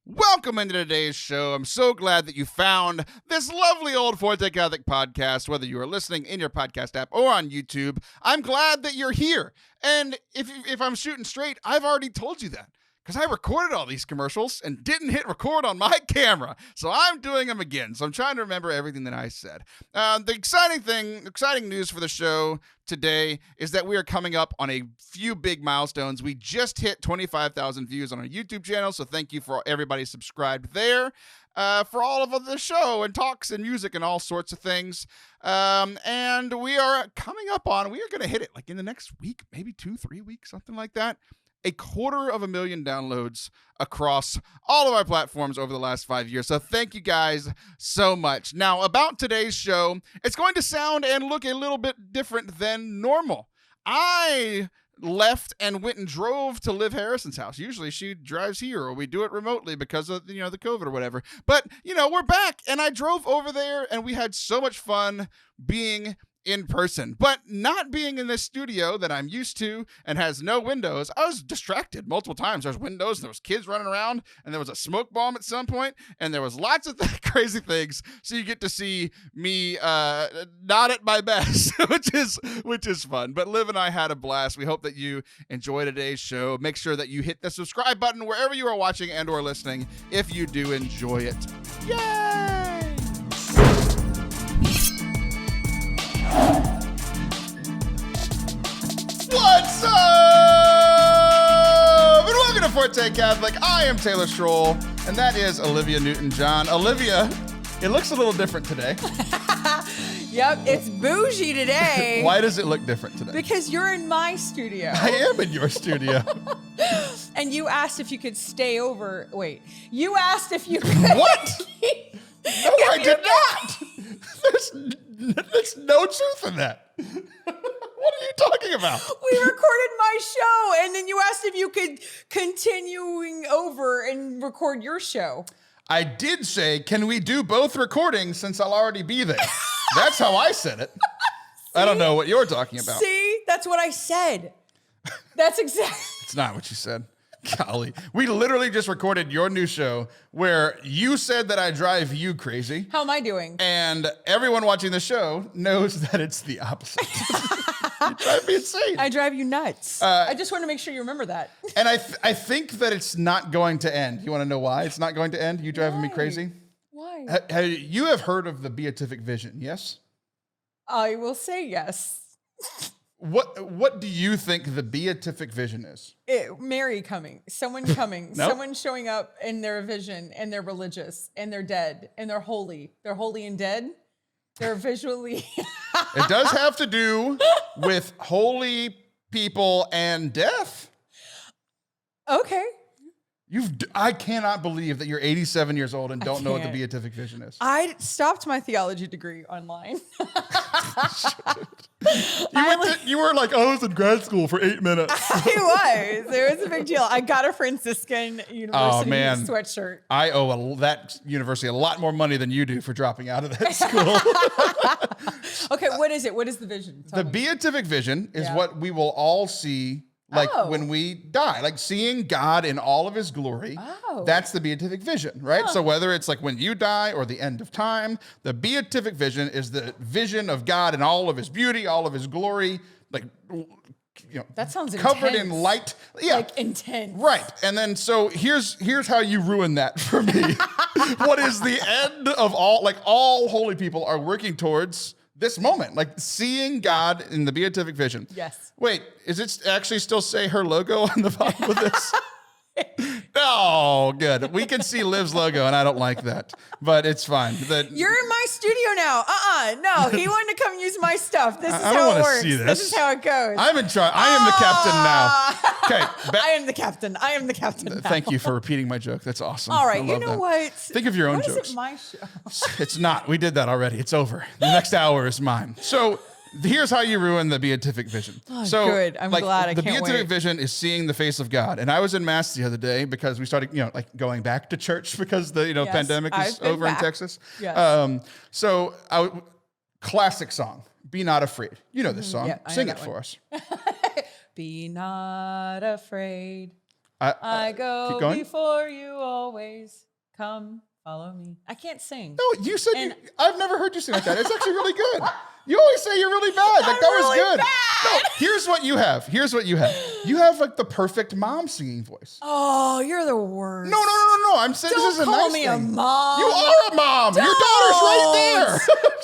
Welcome into today's show. I'm so glad that you found this lovely old Forte Catholic podcast, whether you are listening in your podcast app or on YouTube. I'm glad that you're here. And if I'm shooting straight, I've already told you that because I recorded all these commercials and didn't hit record on my camera. So I'm doing them again. So I'm trying to remember everything that I said. The exciting news for the show today is that we are coming up on a few big milestones. We just hit 25,000 views on our YouTube channel, so thank you for everybody subscribed there for all of the show and talks and music and all sorts of things. And we are coming up on, we are going to hit it like in the next week, maybe 2-3 weeks, something like that. 250,000 downloads across all of our platforms over the last 5 years. So thank you guys so much. Now, about today's show, it's going to sound and look a little bit different than normal. I left and went and drove to Liv Harrison's house. Usually she drives here or we do it remotely because of, the COVID or whatever. But, we're back and I drove over there and we had so much fun being in person, but not being in this studio that I'm used to and has no windows. I was distracted multiple times. There's windows, and there was kids running around, and there was a smoke bomb at some point, and there was lots of crazy things. So you get to see me not at my best, which is fun. But Liv and I had a blast. We hope that you enjoy today's show. Make sure that you hit the subscribe button wherever you are watching and or listening if you do enjoy it. Yay! What's up? And welcome to Forte Catholic. I am Taylor Schroll, and that is Olivia Newton-John. Olivia, it looks a little different today. Yep, it's bougie today. Why does it look different today? Because you're in my studio. I am in your studio. And you asked if you could stay over. Wait, you asked if you could. What? No, I did not. There's no truth in that. What are you talking about? We recorded my show, and then you asked if you could continuing over and record your show. I did say, can we do both recordings since I'll already be there? That's how I said it. I don't know what you're talking about. See, that's what I said. That's exactly. It's not what you said. Golly. We literally just recorded your new show where you said that I drive you crazy. How am I doing? And everyone watching the show knows that it's the opposite. You drive me insane. I drive you nuts. I just want to make sure you remember that. And I think that it's not going to end. You want to know why it's not going to end? You driving me crazy? Why? You have heard of the Beatific vision, yes? I will say yes. What do you think the Beatific vision is? Mary coming, someone coming, Nope. Someone showing up in their vision, and they're religious, and they're dead, and they're holy. They're holy and dead. They're visually. It does have to do with holy people and death. Okay. I cannot believe that you're 87 years old and don't know what the Beatific vision is. I stopped my theology degree online. You were like, I was in grad school for 8 minutes. I was. It was a big deal. I got a Franciscan University sweatshirt. I owe that university a lot more money than you do for dropping out of that school. Okay, what is it? What is the vision? Tell me. Beatific vision is what we will all see when we die, like seeing God in all of his glory. That's the Beatific vision, right? So whether it's like when you die or the end of time, the Beatific vision is the vision of God in all of his beauty, all of his glory, like, that sounds covered intense. in light. Yeah. Like intense. Right. And then so here's how you ruin that for me. What is the end of all holy people are working towards this moment, like seeing God in the Beatific vision. Yes. Wait, is it actually still say her logo on the bottom of this? Oh, good. We can see Liv's logo, and I don't like that, but it's fine. You're in my studio now. No, he wanted to come use my stuff. This is I don't how it wanna works. see this. This is how it goes. I'm in charge. I am the captain now. Okay. I am the captain. I am the captain now. Thank you for repeating my joke. That's awesome. All right. I You love know that. what? Think of your own What jokes. is it my show? It's not. We did that already. It's over. The next hour is mine. So here's how you ruin the Beatific vision. Oh, so good. I'm glad. I the can't Beatific wait. vision is seeing the face of God. And I was in Mass the other day because we started, going back to church because the Yes, pandemic is I've been over in back. Texas. Yes. Classic song. Be Not Afraid. You know this song. Yeah, I know Sing that it for one. us. Be not afraid. I go keep going. before you always. Come, follow me. I can't sing. No, you said And- I've never heard you sing like that. It's actually really good. You always say you're really bad. Like, that was really good. bad. No, here's what you have. You have like the perfect mom singing voice. Oh, you're the worst. No. I'm saying Don't this is a call nice me thing. a mom. You are a mom. Your daughter's right there.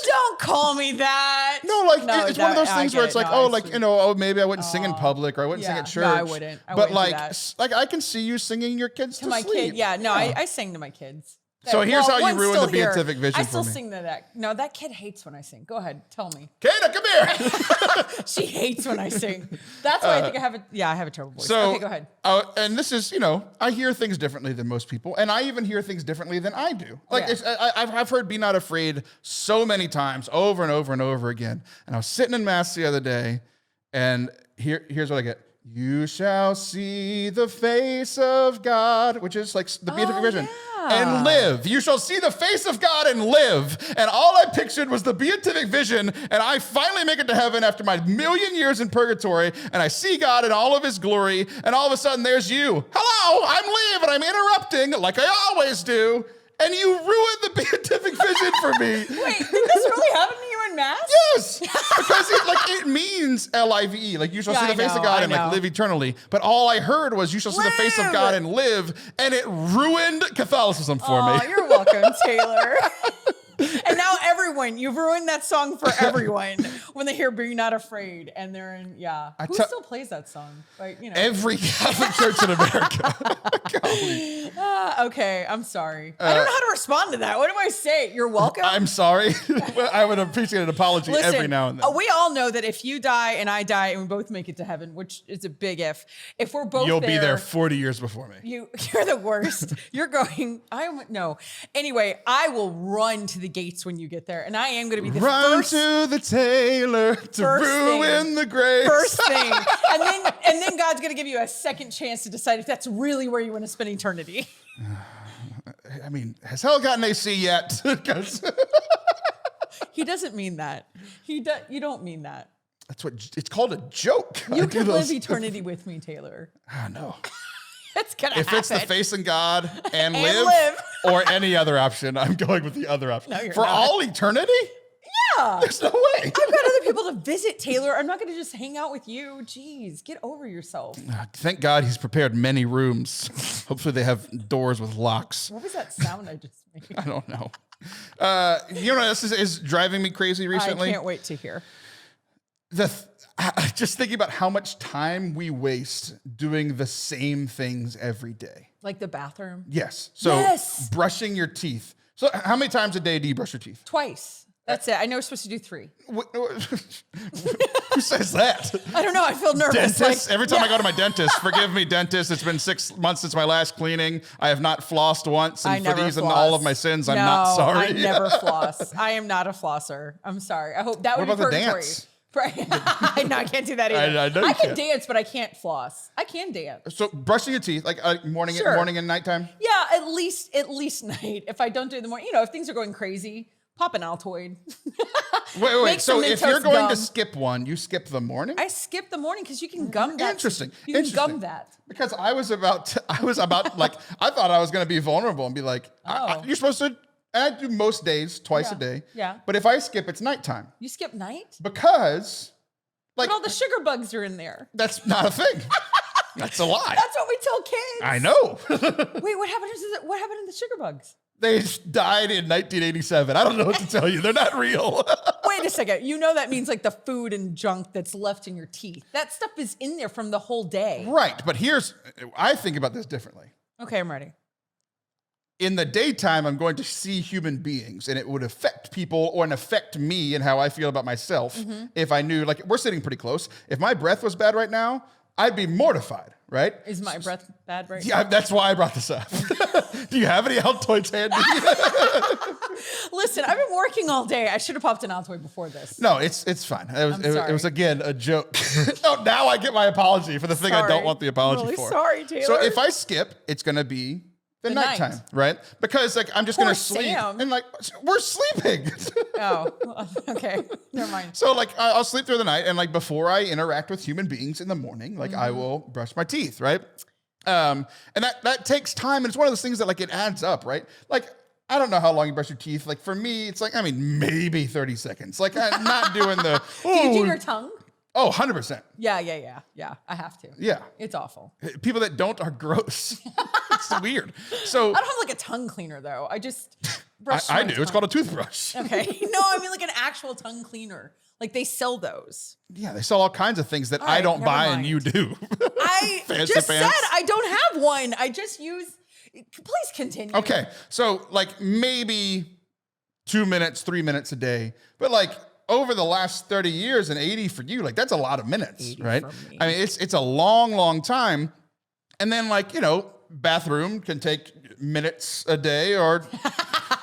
Don't call me that. No, like it's one of those things where it's like, maybe I wouldn't sing in public or I wouldn't sing at church. No, I wouldn't. But wouldn't do that. like I can see you singing your kids to my sleep. kid. Yeah, no, I sing to my kids. So here's how you one's ruin the still here. beatific vision I still for me. sing to that. No, that kid hates when I sing. Go ahead, tell me. Kata, come here. She hates when I sing. That's why I think I have a terrible voice. So, okay, go ahead. And this is, I hear things differently than most people, and I even hear things differently than I do. Like, I've heard "Be Not Afraid" so many times, over and over and over again. And I was sitting in mass the other day, and here's what I get. You shall see the face of God, which is like the beatific vision. And live. You shall see the face of God and live. And all I pictured was the beatific vision. And I finally make it to heaven after my million years in purgatory. And I see God in all of his glory. And all of a sudden, there's you. Hello, I'm Liv, and I'm interrupting like I always do. And you ruined the beatific vision for me. Wait, did this really happen to you in mass? Yes, because it means Live. Like, you shall see the face of God and like live eternally. But all I heard was you shall see the face of God and live, and it ruined Catholicism for me. Oh, you're welcome, Taylor. And now you've ruined that song for everyone when they hear "Be Not Afraid" and they're in, Who still plays that song? Like, every Catholic church in America. Okay, I'm sorry. I don't know how to respond to that. What do I say? You're welcome. I'm sorry. I would appreciate an apology every now and then. We all know that if you die and I die and we both make it to heaven, which is a big if we're both You'll be there 40 years before me. You're the worst. You're going, no. Anyway, I will run to the gates when you get there, and I am going to be the Run first. to the tailor to ruin the grace. First thing. And then God's going to give you a second chance to decide if that's really where you want to spend eternity. I mean, has hell gotten AC yet? He doesn't mean that. You don't mean that. That's what it's called, a joke. You can live eternity with me, Taylor. I know. It's gonna happen. If it's the face in God and live, or any other option, I'm going with the other option. No, you're For not. all eternity? Yeah. There's no way. I've got other people to visit, Taylor. I'm not going to just hang out with you. Jeez, get over yourself. Thank God he's prepared many rooms. Hopefully they have doors with locks. What was that sound I just made? I don't know. You know what else is driving me crazy recently? I can't wait to hear. Just thinking about how much time we waste doing the same things every day. Like the bathroom? Yes. So Yes. brushing your teeth. So how many times a day do you brush your teeth? Twice. That's it. I know we're supposed to do 3. Who says that? I don't know. I feel nervous. Dentist. Every time I go to my dentist, forgive me, dentist. It's been 6 months since my last cleaning. I have not flossed once, and for these and all of my sins, I'm not sorry. I never floss. I am not a flosser. I'm sorry. I hope that would What be about the purgatory. dance? Right. No, I can't do that either. I know you I can can't. dance, but I can't floss. I can dance. So brushing your teeth, like morning and nighttime? Yeah, at least night. If I don't do it in the morning, if things are going crazy, pop an Altoid. Wait. Make So some if you're Mentos going gum. to skip one, you skip the morning? I skip the morning because you can gum that. Interesting. You can Interesting. gum that. Because I was about like, I thought I was going to be vulnerable and be like, you're supposed to, and I do most days, twice a day. Yeah. But if I skip, it's nighttime. You skip night? Because, like, But all the sugar bugs are in there. that's not a thing. That's a lie. That's what we tell kids. I know. Wait, what happened to the sugar bugs? They died in 1987. I don't know what to tell you. They're not real. Wait a second. You know that means like the food and junk that's left in your teeth. That stuff is in there from the whole day. Right. But I think about this differently. Okay, I'm ready. In the daytime, I'm going to see human beings, and it would affect people or affect me and how I feel about myself if I knew, like, we're sitting pretty close. If my breath was bad right now, I'd be mortified, right? Is my breath bad right Yeah, now? that's why I brought this up. Do you have any Altoids handy? Listen, I've been working all day. I should have popped an Altoid before this. No, it's fine. It was sorry. again a joke. No, now I get my apology for the thing I don't Sorry. want the apology Really for. sorry, Taylor. So if I skip, it's gonna be the nighttime, night. right? Because like I'm just Poor gonna sleep, Sam. and like we're sleeping. Oh, okay. Never mind. So like I'll sleep through the night, and like before I interact with human beings in the morning, like I will brush my teeth, right? And that takes time. And it's one of those things that like it adds up, right? Like, I don't know how long you brush your teeth. Like for me, it's like, I mean, maybe 30 seconds. Like I'm not doing the, Do you do your tongue? Oh, 100%. Yeah. I have to. Yeah. It's awful. People that don't are gross. It's weird. So I don't have like a tongue cleaner though. I just brush I my do. tongue. It's called a toothbrush. Okay. No, I mean like an actual tongue cleaner. Like they sell those. Yeah, they sell all kinds of things that All right, I don't never buy mind. and you do. I Fancy just pants. said I don't have one. I just use. Please continue. Okay, so like maybe 2 minutes, 3 minutes a day, but like over the last 30 years and 80 for you, like that's a lot of minutes, 80 right? for me. I mean, it's a long time. And then like, bathroom can take minutes a day or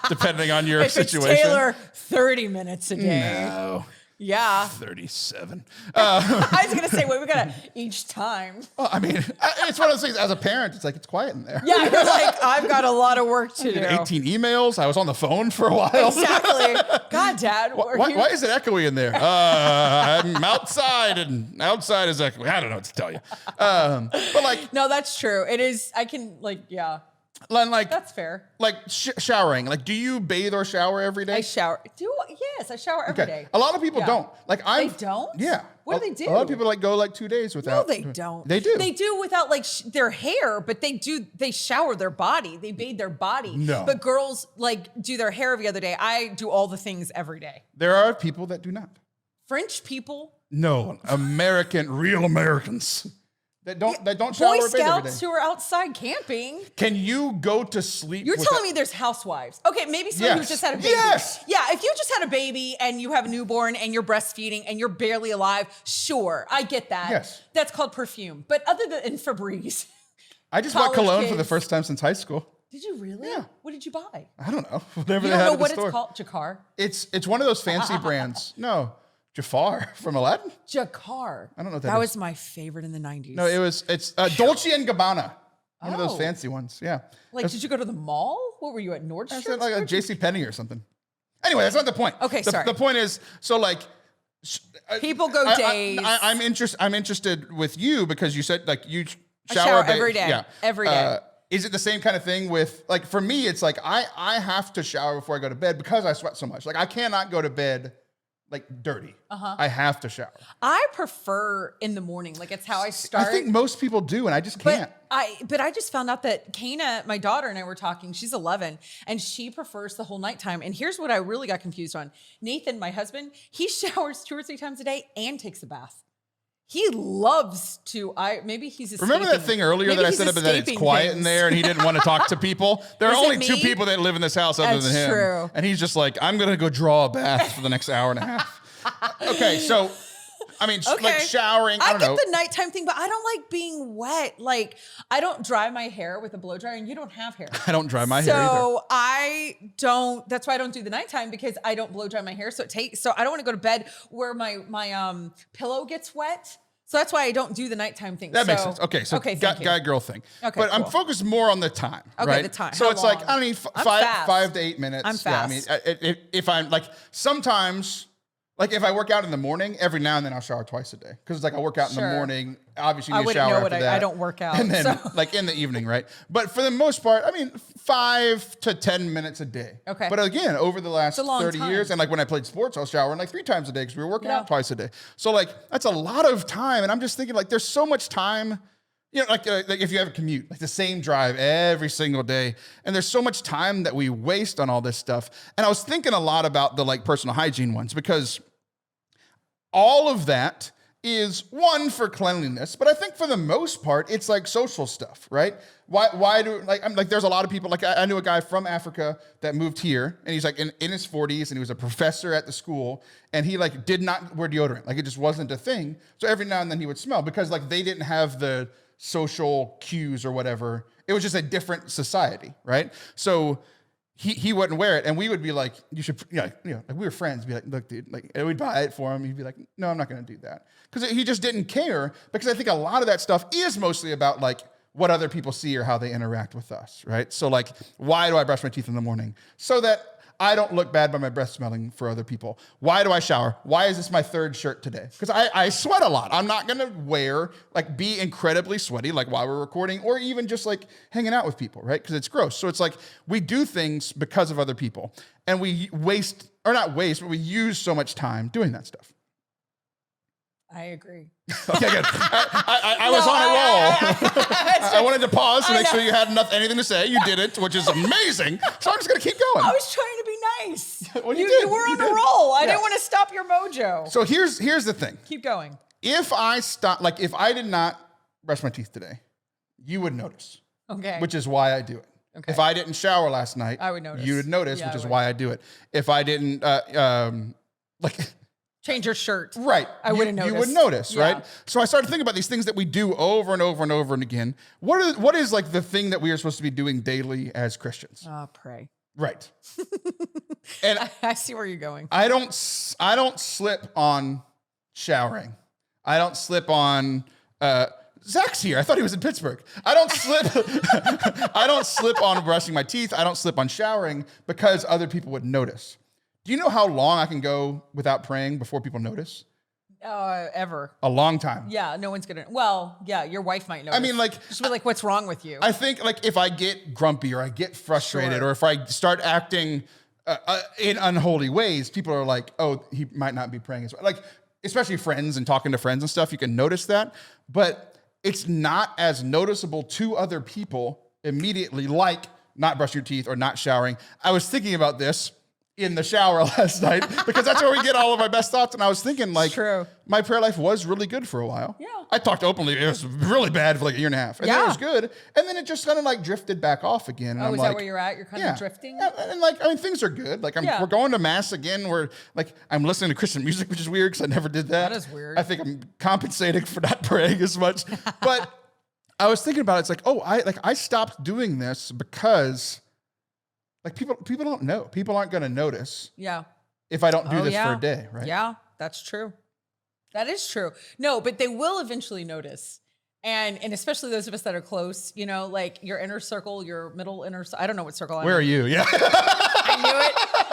depending on your If it's situation. Taylor, 30 minutes a day. No. Yeah. 37. I was gonna say, wait, we gotta each time. Well, I mean, it's one of those things as a parent, it's like, it's quiet in there. Yeah, you're like, I've got a lot of work to do. 18 emails. I was on the phone for a while. Exactly. God, Dad. Why is it echoey in there? I'm outside and outside is echoey. I don't know what to tell you. But like, No, that's true. It is. I can yeah. like That's fair. Like showering. Like, do you bathe or shower every day? I shower. Yes, I shower every day. A lot of people don't. Like They don't? Yeah. What do they do? A lot of people like go like 2 days No, without. they don't. They do. They do without like their hair, but they shower their body. They bathe their body. No. But girls like do their hair every other day. I do all the things every day. There are people that do not. French people. No, real Americans that don't shower Boy or bathe every day. Scouts who are outside camping. Can you go to sleep? You're telling me there's housewives. Okay, maybe someone who Yes. just had a baby. Yes. Yeah, if you just had a baby and you have a newborn and you're breastfeeding and you're barely alive, sure, I get that. Yes. That's called perfume. But other than in Febreze. I just bought college cologne for the kids. first time since high school. Did you really? Yeah. What did you buy? I don't know. Whatever You they don't had know at the what store. it's called? Jacquard? It's one of those fancy brands. No, Jafar from Aladdin. Jacquard. I don't know what that that was is. my favorite in the 90s. No, it's Dolce and Gabbana. One of those Oh. fancy ones. Yeah. Like, did you go to the mall? What were you at I Nordstrom? said like a J.C. Penney or something. Anyway, that's not the point. Okay, the, sorry. The point is, so like, People go days. I'm interested with you because you said like you I shower, shower a bit- every day. Yeah. Every day. Is it the same kind of thing with like for me? It's like I have to shower before I go to bed because I sweat so much. Like I cannot go to bed like dirty. I have to shower. I prefer in the morning. Like it's how I start. I think most people do, and I just can't. But I just found out that Kana, my daughter, and I were talking. She's 11, and she prefers the whole nighttime. And here's what I really got confused on. Nathan, my husband, he showers 2 or 3 times a day and takes a bath. He loves to. Maybe he's escaping. Remember that thing earlier that I said about that it's quiet in there and he didn't want to talk to people? There are Was it only 2 me? people that live in this house other That's than him. true. And he's just like, I'm going to go draw a bath for the next hour and a half. Okay, so, I mean, like showering, I don't know. get the nighttime thing, but I don't like being wet. Like, I don't dry my hair with a blow dryer, and you don't have hair. I don't dry my hair either. So I don't. That's why I don't do the nighttime because I don't blow dry my hair. So I don't want to go to bed where my pillow gets wet. So that's why I don't do the nighttime thing. That makes sense. Okay, so guy girl thing. Okay, but I'm cool. focused more on the time. Okay, right? the time. So How it's long? like I don't need I'm 5 fast. to 8 minutes. I'm fast. Yeah, I mean, if I'm like sometimes. Like if I work out in the morning, every now and then I'll shower twice a day because it's like I work out in the morning. Obviously, you need to shower after that. I don't work out, and then so. like in the evening, right? But for the most part, I mean, 5 to 10 minutes a day. Okay. But again, over the last It's a long 30 time. years, and like when I played sports, I was showering like 3 times a day because we were working out twice a day. So like that's a lot of time, and I'm just thinking like there's so much time. You know, like if you have a commute, like the same drive every single day, and there's so much time that we waste on all this stuff. And I was thinking a lot about the like personal hygiene ones because all of that is one for cleanliness, but I think for the most part, it's like social stuff, right? Why do like I'm like there's a lot of people like I knew a guy from Africa that moved here, and he's like in his 40s, and he was a professor at the school, and he like did not wear deodorant, like it just wasn't a thing. So every now and then he would smell because like they didn't have the social cues or whatever. It was just a different society, right? So he wouldn't wear it, and we would be like, you should, like we were friends. Be like, look, dude, like, and we'd buy it for him. He'd be like, no, I'm not going to do that, because he just didn't care. Because I think a lot of that stuff is mostly about like what other people see or how they interact with us, right? So like, why do I brush my teeth in the morning? So that I don't look bad by my breath smelling for other people. Why do I shower? Why is this my third shirt today? Because I sweat a lot. I'm not going to be incredibly sweaty like while we're recording or even just like hanging out with people, right? Because it's gross. So it's like we do things because of other people and we we use so much time doing that stuff. I agree. Okay, good. I was on a roll. I wanted to pause to make sure you had anything to say. You didn't, which is amazing. So I'm just going to keep going. I was trying to be nice. Well, you were on a roll. I didn't want to stop your mojo. So here's the thing. Keep going. If I did not brush my teeth today, you would notice. Okay. Which is why I do it. Okay. If I didn't shower last night, I would notice. You would notice, which is why I do it. If I didn't change your shirt. Right. I wouldn't notice. You would notice, right? So I started thinking about these things that we do over and over and over and again. What is like the thing that we are supposed to be doing daily as Christians? Pray. Right. And I see where you're going. I don't slip on showering. I don't slip on Zach's here. I thought he was in Pittsburgh. I don't slip on brushing my teeth. I don't slip on showering because other people would notice. Do you know how long I can go without praying before people notice? Ever. A long time. Yeah, no one's gonna. Well, yeah, your wife might notice. I mean, like, just be like, what's wrong with you? I think, like, if I get grumpy or I get frustrated or if I start acting in unholy ways, people are like, oh, he might not be praying as well. Like, especially friends and talking to friends and stuff, you can notice that. But it's not as noticeable to other people immediately, like not brushing your teeth or not showering. I was thinking about this in the shower last night because that's where we get all of our best thoughts. And I was thinking, like, my prayer life was really good for a while. Yeah. I talked openly. It was really bad for like a year and a half. And then it was good. And then it just kind of like drifted back off again. And is that where you're at? You're kind of drifting? And like, I mean, things are good. Like we're going to mass again. I'm listening to Christian music, which is weird because I never did that. That is weird. I think I'm compensating for not praying as much. But I was thinking about it. It's like, I stopped doing this because like people don't know. People aren't going to notice. Yeah. If I don't do this for a day, right? Yeah, that's true. That is true. No, but they will eventually notice. And especially those of us that are close, you know, like your inner circle, your middle inner, I don't know what circle I'm in. Where are you? Yeah.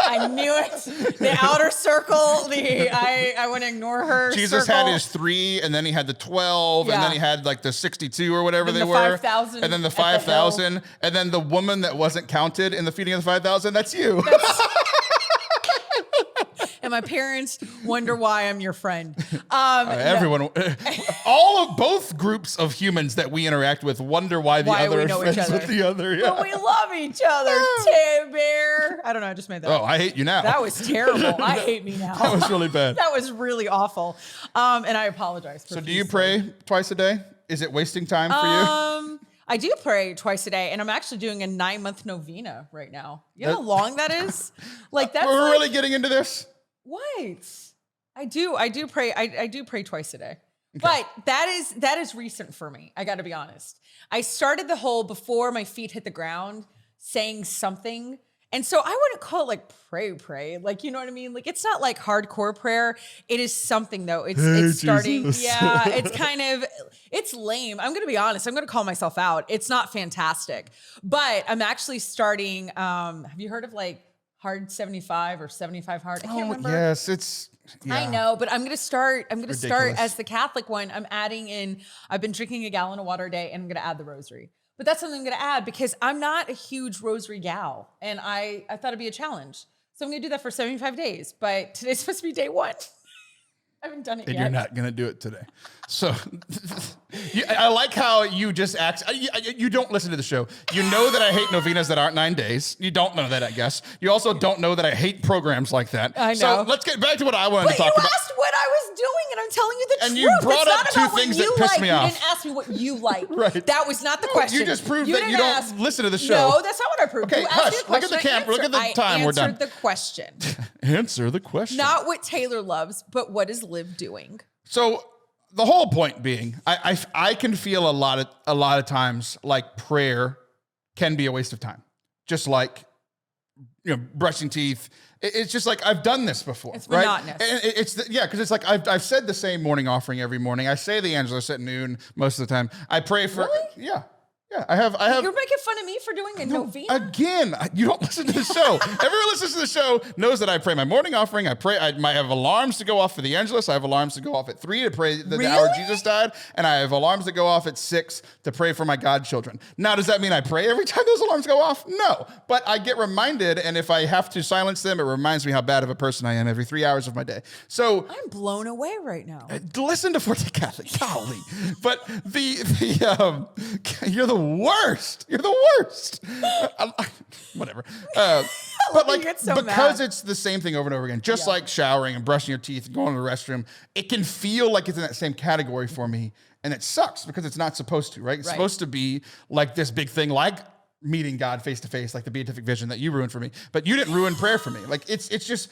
I knew it. The outer circle, I want to ignore her. Jesus had his 3, and then he had the 12, and then he had like the 62 or whatever they were. 5,000. And then the 5,000. And then the woman that wasn't counted in the feeding of the 5,000, that's you. And my parents wonder why I'm your friend. Everyone, both groups of humans that we interact with wonder why the other are friends with the other. Yeah. But we love each other, Tay Bear. I don't know. I just made that up. Oh, I hate you now. That was terrible. I hate me now. That was really bad. That was really awful. And I apologize. So do you pray twice a day? Is it wasting time for you? I do pray twice a day, and I'm actually doing a 9-month novena right now. You know how long that is? Like that's we're really getting into this. What? I do pray. I do pray twice a day. Okay. But that is recent for me. I got to be honest. I started the whole before my feet hit the ground saying something. And so I wouldn't call it like pray. Like, you know what I mean? Like, it's not like hardcore prayer. It is something though. It's starting. Jesus. Yeah. It's kind of, it's lame. I'm going to be honest. I'm going to call myself out. It's not fantastic, but I'm actually starting. Have you heard of like Hard 75 or 75 Hard? I can't remember. Yes, it's. Yeah. I know, but I'm going to start as the Catholic one. I'm adding in, I've been drinking a gallon of water a day and I'm going to add the rosary. But that's something I'm going to add because I'm not a huge rosary gal. And I thought it'd be a challenge. So I'm going to do that for 75 days. But today's supposed to be day 1. I haven't done it yet. And you're not going to do it today. So I like how you just act. You don't listen to the show. You know that I hate novenas that aren't 9 days. You don't know that, I guess. You also don't know that I hate programs like that. I know. So let's get back to what I wanted to talk about. You asked what I was doing, and I'm telling you the truth. And you brought up 2 things that pissed me off. You didn't ask me what you like. Right. That was not the question. You just proved that you don't listen to the show. No, that's not what I proved. Okay, you hush. asked Look at the camera. Look at the time. We're done. I answered the question. Answer the question. Not what Taylor loves, but what is Liv doing? So the whole point being, I can feel a lot of times like prayer can be a waste of time. Just like, brushing teeth. It's just like I've done this before. It's monotonous. And because it's like I've said the same morning offering every morning. I say the Angelus at noon most of the time. I pray for really? Yeah. Yeah, I have. You're making fun of me for doing a novena? Again, you don't listen to the show. Everyone listens to the show knows that I pray my morning offering. I pray. I have alarms to go off for the Angelus. I have alarms to go off at 3 to pray the hour Jesus died, and I have alarms to go off at 6 to pray for my godchildren. Now, does that mean I pray every time those alarms go off? No, but I get reminded, and if I have to silence them, it reminds me how bad of a person I am every 3 hours of my day. So I'm blown away right now. Listen to Forte Catholic, golly. But you're the worst. You're the worst. Whatever. But like, because it's the same thing over and over again, just like showering and brushing your teeth and going to the restroom, it can feel like it's in that same category for me. And it sucks because it's not supposed to, right? It's supposed to be like this big thing, like meeting God face to face, like the Beatific vision that you ruined for me, but you didn't ruin prayer for me. Like it's just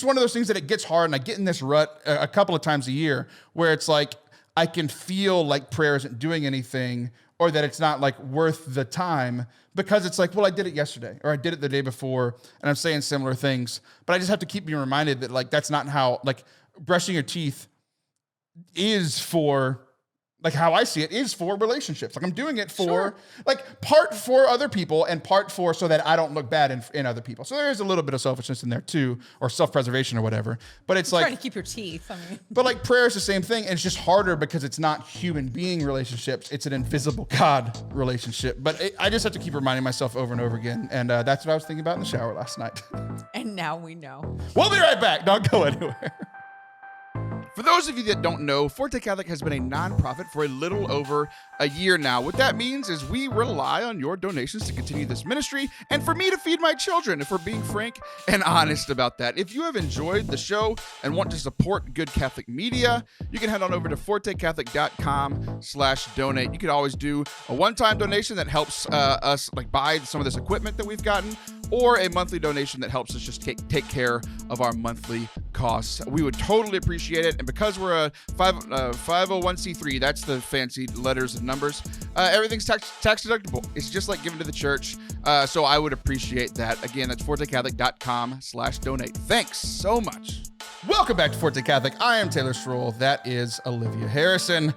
one of those things that it gets hard. And I get in this rut a couple of times a year where it's like, I can feel like prayer isn't doing anything, or that it's not like worth the time, because it's like, well, I did it yesterday, or I did it the day before, and I'm saying similar things. But I just have to keep being reminded that like, that's not how, like, brushing your teeth is for, like, how I see it is for relationships. Like, I'm doing it for like part for other people and part for so that I don't look bad in other people. So there is a little bit of selfishness in there too, or self-preservation or whatever. But it's like trying to keep your teeth. I mean, but like prayer is the same thing, and it's just harder because it's not human being relationships. It's an invisible God relationship. But I just have to keep reminding myself over and over again. And that's what I was thinking about in the shower last night. And now we know. We'll be right back. Don't go anywhere. For those of you that don't know, Forte Catholic has been a nonprofit for a little over a year now. What that means is we rely on your donations to continue this ministry and for me to feed my children, if we're being frank and honest about that. If you have enjoyed the show and want to support good Catholic media, you can head on over to fortecatholic.com/donate. You could always do a one-time donation that helps us like buy some of this equipment that we've gotten, or a monthly donation that helps us just take care of our monthly costs. We would totally appreciate it. And because we're a 501c3, that's the fancy letters and numbers, everything's tax deductible. It's just like giving to the church. So I would appreciate that. Again, that's fortecatholic.com/donate. Thanks so much. Welcome back to Forte Catholic. I am Taylor Schroll. That is Olivia Harrison.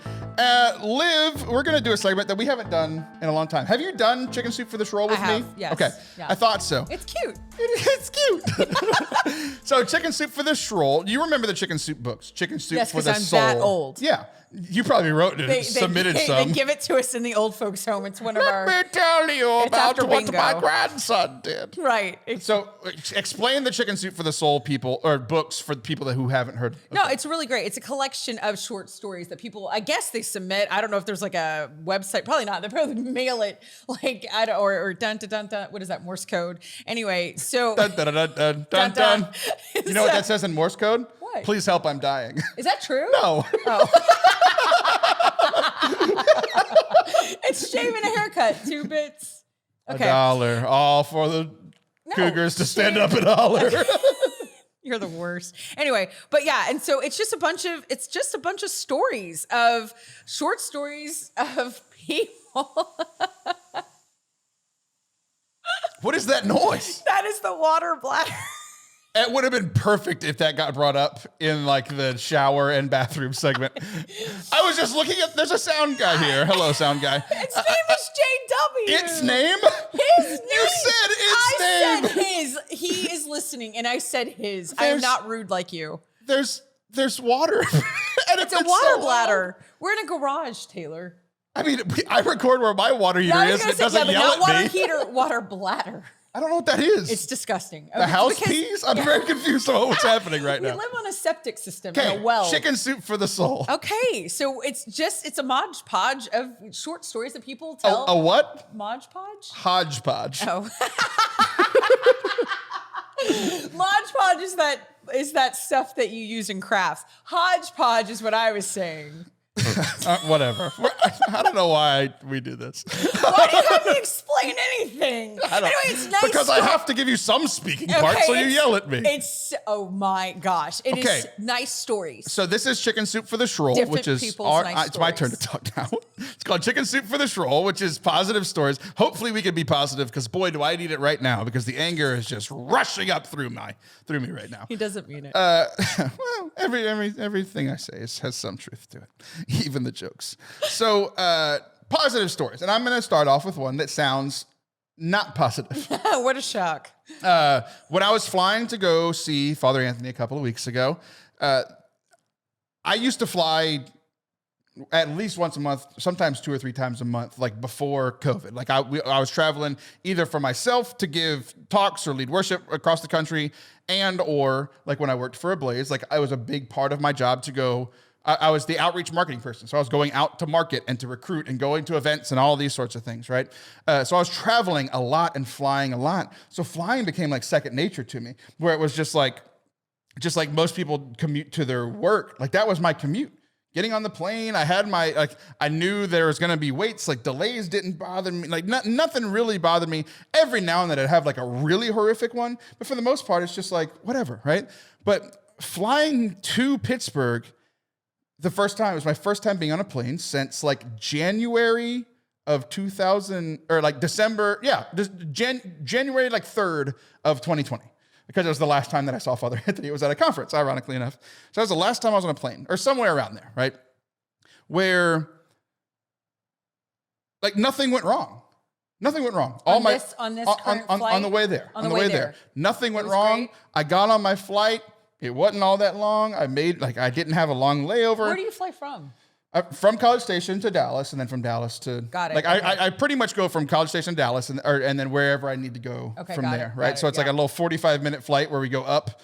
Liv, we're going to do a segment that we haven't done in a long time. Have you done Chicken Soup for the Schroll with me? Yes. Okay. Yes. I thought so. It's cute. It's cute. So Chicken Soup for the Schroll. You remember the Chicken Soup books? Chicken Soup for the Soul. Yes, because I'm that old. Yeah. You probably wrote it, submitted some. They give it to us in the old folks' home. It's one of our... Let me tell you about what my grandson did. Right. So explain the Chicken Soup for the Soul people, or books for the people who haven't heard. Okay. No, it's really great. It's a collection of short stories that people, I guess they submit. I don't know if there's like a website. Probably not. They probably mail it like, or dun, dun, dun, dun. What is that? Morse code. Anyway, so. Dun, dun, dun, dun, dun, dun. You know what that says in Morse code? What? Please help, I'm dying. Is that true? No. Oh. It's shave and a haircut, 2 bits. Okay. $1, all for the cougars to stand up and holler. You're the worst. Anyway, but yeah, and so it's just a bunch of stories of short stories of people. What is that noise? That is the water bladder. It would have been perfect if that got brought up in like the shower and bathroom segment. I was just looking at, there's a sound guy here. Hello, sound guy. Its name is JW. Its name? His name. You said its name. I said his. He is listening, and I said his. I am not rude like you. There's water. And it's a water bladder. We're in a garage, Taylor. I mean, I record where my water heater is. It doesn't yell not at water me. Heater, water bladder. I don't know what that is. It's disgusting. The house peas? I'm very confused about what's happening right now. We live on a septic system in a well. Chicken Soup for the Soul. Okay, so it's a Mod Podge of short stories that people tell. A what? Mod Podge? Hodgepodge. Oh. Mod Podge is that stuff that you use in crafts. Hodgepodge is what I was saying. Whatever. I don't know why we do this. Why do you have to explain anything? Anyway, it's nice. Because I have to give you some speaking parts, so you yell at me. Oh my gosh. It is nice stories. So this is Chicken Soup for the Schroll, Different which is it's my turn to talk now. It's called Chicken Soup for the Schroll, which is positive stories. Hopefully we can be positive, because boy, do I need it right now, because the anger is just rushing up through me right now. He doesn't mean it. Well, everything I say has some truth to it, even the jokes. So positive stories. And I'm going to start off with one that sounds not positive. What a shock. When I was flying to go see Father Anthony a couple of weeks ago, I used to fly at least once a month, sometimes 2 or 3 times a month, like before COVID. Like I was traveling either for myself to give talks or lead worship across the country, and or like when I worked for Ablaze, like I was a big part of my job to go. I was the outreach marketing person, so I was going out to market and to recruit and going to events and all these sorts of things, right? So I was traveling a lot and flying a lot. So flying became like second nature to me, where it was just like most people commute to their work. Like that was my commute. Getting on the plane, I had I knew there was going to be waits, like delays didn't bother me. Like nothing really bothered me. Every now and then I'd have like a really horrific one, but for the most part, it's just like, whatever, right? But flying to Pittsburgh, it was my first time being on a plane since like January of 2000, or like December, January like 3rd of 2020. Because it was the last time that I saw Father Anthony. It was at a conference, ironically enough. So that was the last time I was on a plane, or somewhere around there, right? Where, like, nothing went wrong. Nothing went wrong. On this current flight? On the way there. On the way there. Nothing went wrong. Great. I got on my flight. It wasn't all that long. I didn't have a long layover. Where do you fly from? From College Station to Dallas, and then from Dallas to... Got it. Like, okay. I pretty much go from College Station to Dallas, and then wherever I need to go from there, right? So it's like a little 45-minute flight where we go up.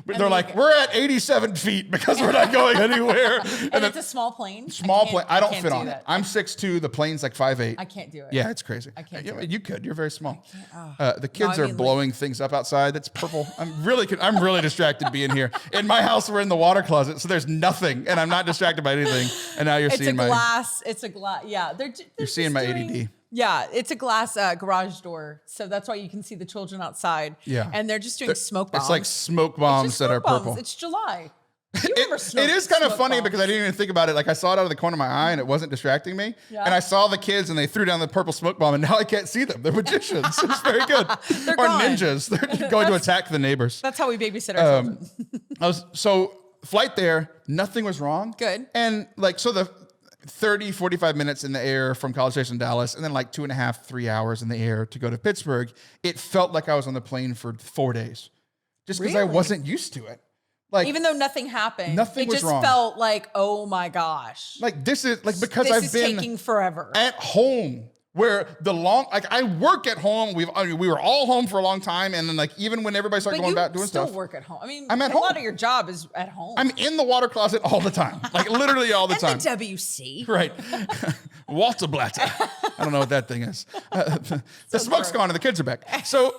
They're like, we're at 87 feet because we're not going anywhere. and it's a small plane? Small plane. I don't fit on it. I'm 6'2". The plane's like 5'8". I can't do it. Yeah, it's crazy. I can't do it. You could. You're very small. Oh. The kids are blowing things up outside. That's purple. I'm really distracted being here. In my house, we're in the water closet, so there's nothing, and I'm not distracted by anything. And now you're seeing It's a glass. Yeah. You're seeing my ADD. Yeah, it's a glass garage door, so that's why you can see the children outside. Yeah, and they're just doing smoke bombs. It's like smoke bombs that are purple. It's July. It is kind of funny because I didn't even think about it. Like I saw it out of the corner of my eye and it wasn't distracting me. Yeah. And I saw the kids and they threw down the purple smoke bomb and now I can't see them. They're magicians. It's very good. They're or gone. Ninjas. They're going to attack the neighbors. That's how we babysit our children. So flight there, nothing was wrong. Good. And like, so the 30, 45 minutes in the air from College Station, Dallas, and then like 2.5, 3 hours in the air to go to Pittsburgh, it felt like I was on the plane for 4 days. Just because I wasn't used to it. Like, even though nothing happened, nothing was wrong. It just felt like, oh my gosh. Like this is like, because I've been taking forever at home. Where I work at home. We were all home for a long time, and then like even when everybody started going back doing stuff, still work at home. I mean, I'm at a home. lot of your job is at home. I'm in the water closet all the time, like literally all the time. The WC, right? Walterblatter. I don't know what that thing is. The smoke's gone and the kids are back. So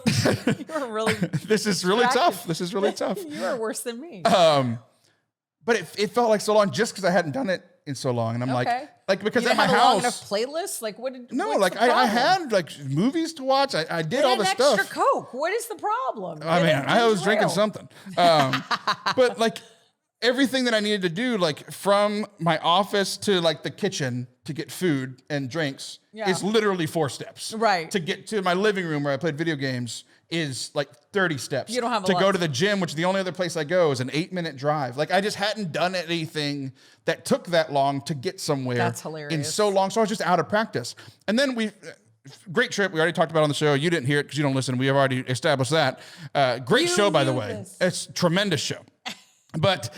you're really. This is really tough. This is really tough. You are worse than me. But it felt like so long just because I hadn't done it in so long, and I'm like because at my house, long enough playlist. Like what? I had like movies to watch. I did all the stuff. Extra Coke. What is the problem? I was drinking something. But like everything that I needed to do, like from my office to like the kitchen to get food and drinks, is literally 4 steps. Right. To get to my living room where I played video games is like 30 steps. You don't have to go to the gym, which the only other place I go is an 8-minute drive. Like I just hadn't done anything that took that long to get somewhere. That's hilarious. In so long. So I was just out of practice. And then great trip. We already talked about on the show. You didn't hear it because you don't listen. We have already established that. Great show, by the way. It's a tremendous show. But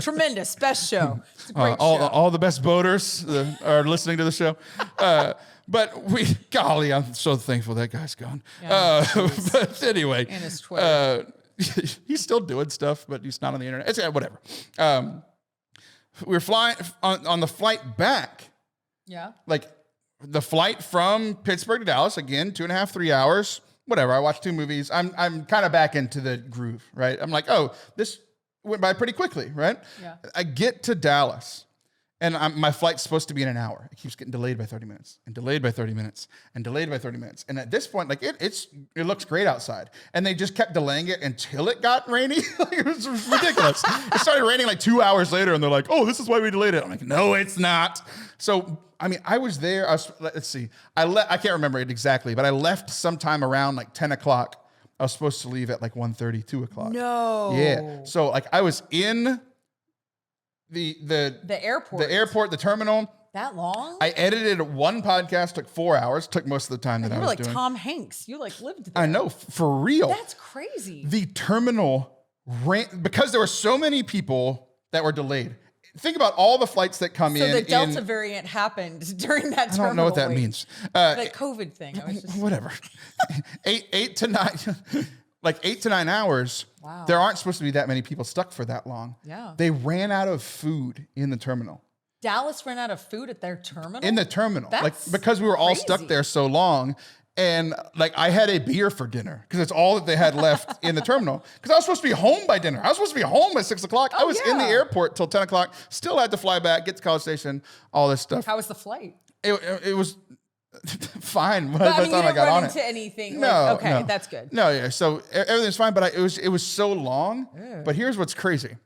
tremendous, best show. It's a great show. All the best boaters are listening to the show. But golly, I'm so thankful that guy's gone. Yeah, but anyway, and his Twitter. He's still doing stuff, but he's not on the internet. It's whatever. We were flying on the flight back. Yeah. Like the flight from Pittsburgh to Dallas, again, 2.5, 3 hours. Whatever. I watched 2 movies. I'm kind of back into the groove, right? I'm like, oh, this went by pretty quickly, right? Yeah. I get to Dallas. And my flight's supposed to be in an hour. It keeps getting delayed by 30 minutes and delayed by 30 minutes and delayed by 30 minutes. And at this point, like it looks great outside. And they just kept delaying it until it got rainy. Like, it was ridiculous. It started raining like 2 hours later and they're like, oh, this is why we delayed it. I'm like, no, it's not. So, I mean, I was there. Let's see. I can't remember it exactly, but I left sometime around like 10 o'clock. I was supposed to leave at like 1:30, 2 o'clock. No. Yeah. So like I was in the airport, the terminal, That long? I edited one podcast, took 4 hours, took most of the time that I You were was like doing. Tom Hanks. You like lived there. I know, for real. That's crazy. The terminal ran, because there were so many people that were delayed. Think about all the flights that come in. So the Delta variant happened during that terminal. I don't know what that wait. means. The COVID thing. I was just Whatever. 8 to 9, like 8 to 9 hours. Wow. There aren't supposed to be that many people stuck for that long. Yeah. They ran out of food in the terminal. Dallas ran out of food at their terminal? In the terminal. That's like, because we were all stuck crazy. there so long. And like, I had a beer for dinner because it's all that they had left in the terminal. Because I was supposed to be home by dinner. I was supposed to be home at 6 o'clock. I was in the yeah. airport till 10 o'clock. Still had to fly back, get to College Station, all this stuff. How was the flight? It was fine. But, I mean, you time I didn't got run on into it. anything. No, like, okay, no. that's good. No, yeah. So everything's fine, but it was so long. Ew. But here's what's crazy.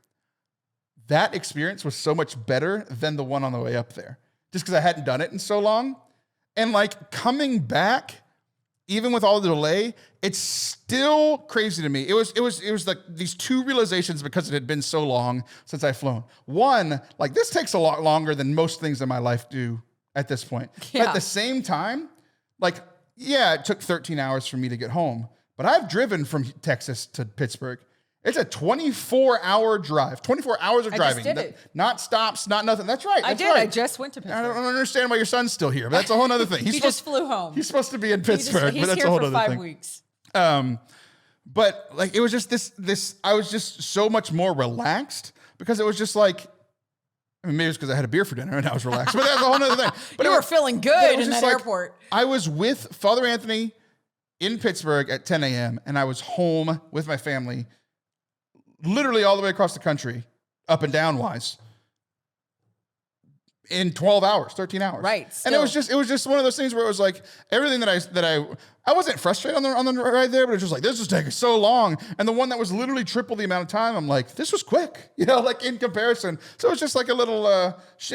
That experience was so much better than the one on the way up there. Just because I hadn't done it in so long. And like coming back, even with all the delay, it's still crazy to me. It was like these two realizations because it had been so long since I've flown. One, like this takes a lot longer than most things in my life do at this point. Yeah. But at the same time, like, yeah, it took 13 hours for me to get home, but I've driven from Texas to Pittsburgh. It's a 24-hour drive, 24 hours of driving. did it. Not stops, not nothing. That's right. I That's did. Right. I just went to I Pittsburgh. don't understand why your son's still here, but that's a whole other thing. He just flew home. He's supposed to be in Pittsburgh, He's but that's here a whole for other 5 thing. weeks. But like it was just this. I was just so much more relaxed because it was just like, I mean, maybe it's because I had a beer for dinner and I was relaxed, but that's a whole other thing. But You it were was- feeling it good was in just that like, airport. I was with Father Anthony in Pittsburgh at 10 a.m. and I was home with my family, literally all the way across the country, up and down wise, in 12 hours, 13 hours. Right, And it was just one of those things where it was like everything that I wasn't frustrated on the ride there, but it was just like, this is taking so long. And the one that was literally triple the amount of time, I'm like, this was quick, like in comparison. So it's just like a little,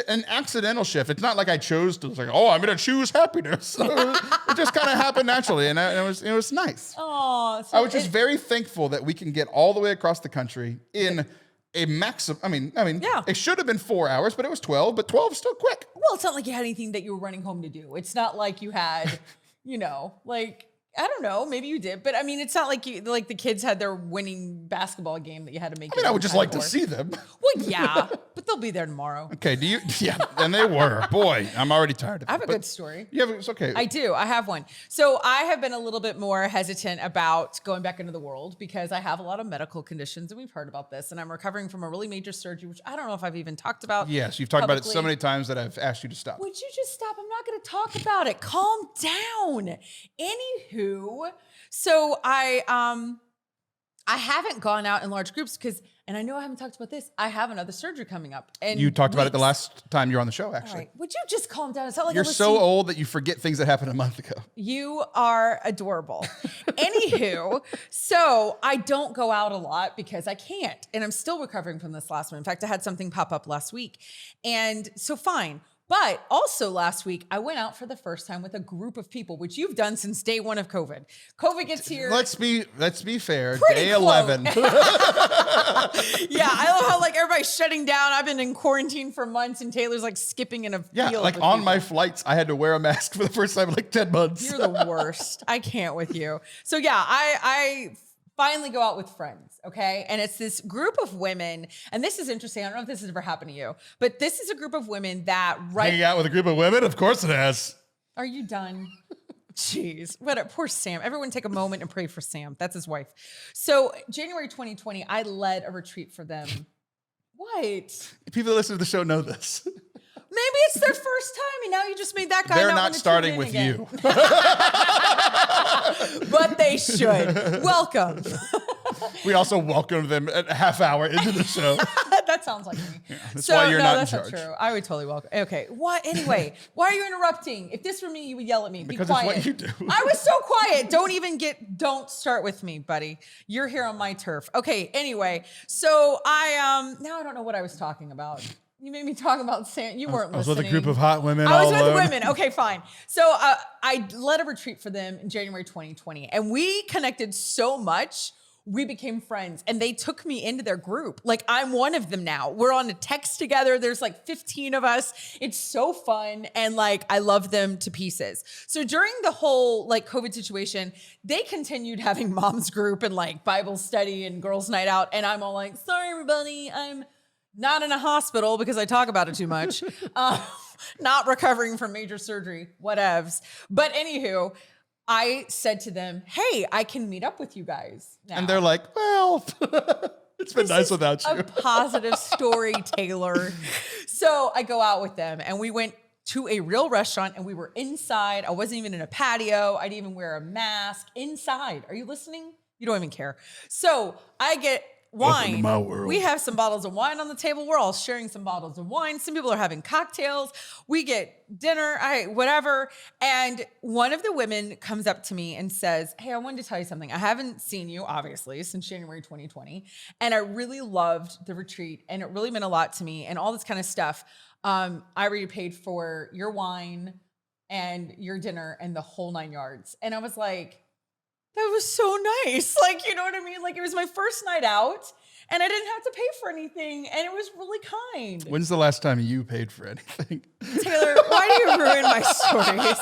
an accidental shift. It's not like I chose to, like, oh, I'm going to choose happiness. So it just kind of happened naturally. And it was nice. Oh, I was just very thankful that we can get all the way across the country in a maximum. I mean, Yeah. It should have been 4 hours, but it was 12. But 12 is still quick. well, it's not like you had anything that you were running home to do. It's not like you had, like, I don't know, maybe you did, but I mean, it's not like the kids had their winning basketball game that you had to make. I mean, I would just like to see them. Well, yeah, but they'll be there tomorrow. Okay. Do you? Yeah. And they were. Boy, I'm already tired of it. I have a but good story. Yeah, it's okay. I do. I have one. So I have been a little bit more hesitant about going back into the world because I have a lot of medical conditions, and we've heard about this, and I'm recovering from a really major surgery, which I don't know if I've even talked about. Yes, you've talked about it so publicly. many times that I've asked you to stop. Would you just stop? I'm not going to talk about it. Calm down. Anywho, so I haven't gone out in large groups and I know I haven't talked about this. I have another surgery coming up. And You talked about it the last time you were on the show, All actually. right. Would you just calm down? It's not like You're I so listen- old that you forget things that happened a month ago. You are adorable. Anywho, so I don't go out a lot because I can't. And I'm still recovering from this last one. In fact, I had something pop up last week. And so fine. But also last week, I went out for the first time with a group of people, which you've done since day one of COVID. COVID gets here. Let's be fair. Pretty Day close. 11. Yeah, I love how like everybody's shutting down. I've been in quarantine for months and Taylor's like skipping in a Yeah, field. like with on people. my flights, I had to wear a mask for the first time in like 10 months. You're the worst. I can't with you. So yeah, I finally go out with friends, okay? And it's this group of women, and this is interesting. I don't know if this has ever happened to you, but this is a group of women that Hanging out with a group of women? Of course it has. Are you done? Jeez, poor Sam. Everyone take a moment and pray for Sam. That's his wife. So January 2020, I led a retreat for them. What? People that listen to the show know this. Maybe it's their first time, and now you just made that guy They're not not wanna starting tune in with again. you. But they should. Welcome. We also welcomed them a half hour into the show. That sounds like me. that's why you're not in that's not charge. true. I would totally welcome. Okay. What? Anyway, why are you interrupting? If this were me, you would yell at me. Because Be it's quiet. what you do. I was so quiet. Don't start with me, buddy. You're here on my turf. Okay. Anyway, so now I don't know what I was talking about. You made me talk about Sam. You weren't I was listening. with a group of hot women. I was all with alone. women. Okay, fine. So I led a retreat for them in January 2020, and we connected so much. we became friends and they took me into their group. Like I'm one of them now. We're on a text together. There's like 15 of us. It's so fun. And like, I love them to pieces. So during the whole like COVID situation, they continued having mom's group and like Bible study and girls night out. And I'm all like, sorry, everybody. I'm not in a hospital because I talk about it too much. Not recovering from major surgery, whatevs. But anywho, I said to them, hey, I can meet up with you guys now. And they're like, well, it's been nice without you. A positive story, Taylor. So I go out with them and we went to a real restaurant and we were inside. I wasn't even in a patio. I didn't even wear a mask inside. Are you listening? You don't even care. So I get wine. My world. We have some bottles of wine on the table. We're all sharing some bottles of wine. Some people are having cocktails. We get dinner, whatever. And one of the women comes up to me and says, hey, I wanted to tell you something. I haven't seen you, obviously, since January 2020. And I really loved the retreat. And it really meant a lot to me and all this kind of stuff. I already paid for your wine and your dinner and the whole 9 yards. And I was like, that was so nice. Like, you know what I mean? Like it was my first night out and I didn't have to pay for anything. And it was really kind. When's the last time you paid for anything? Taylor, why do you ruin my stories?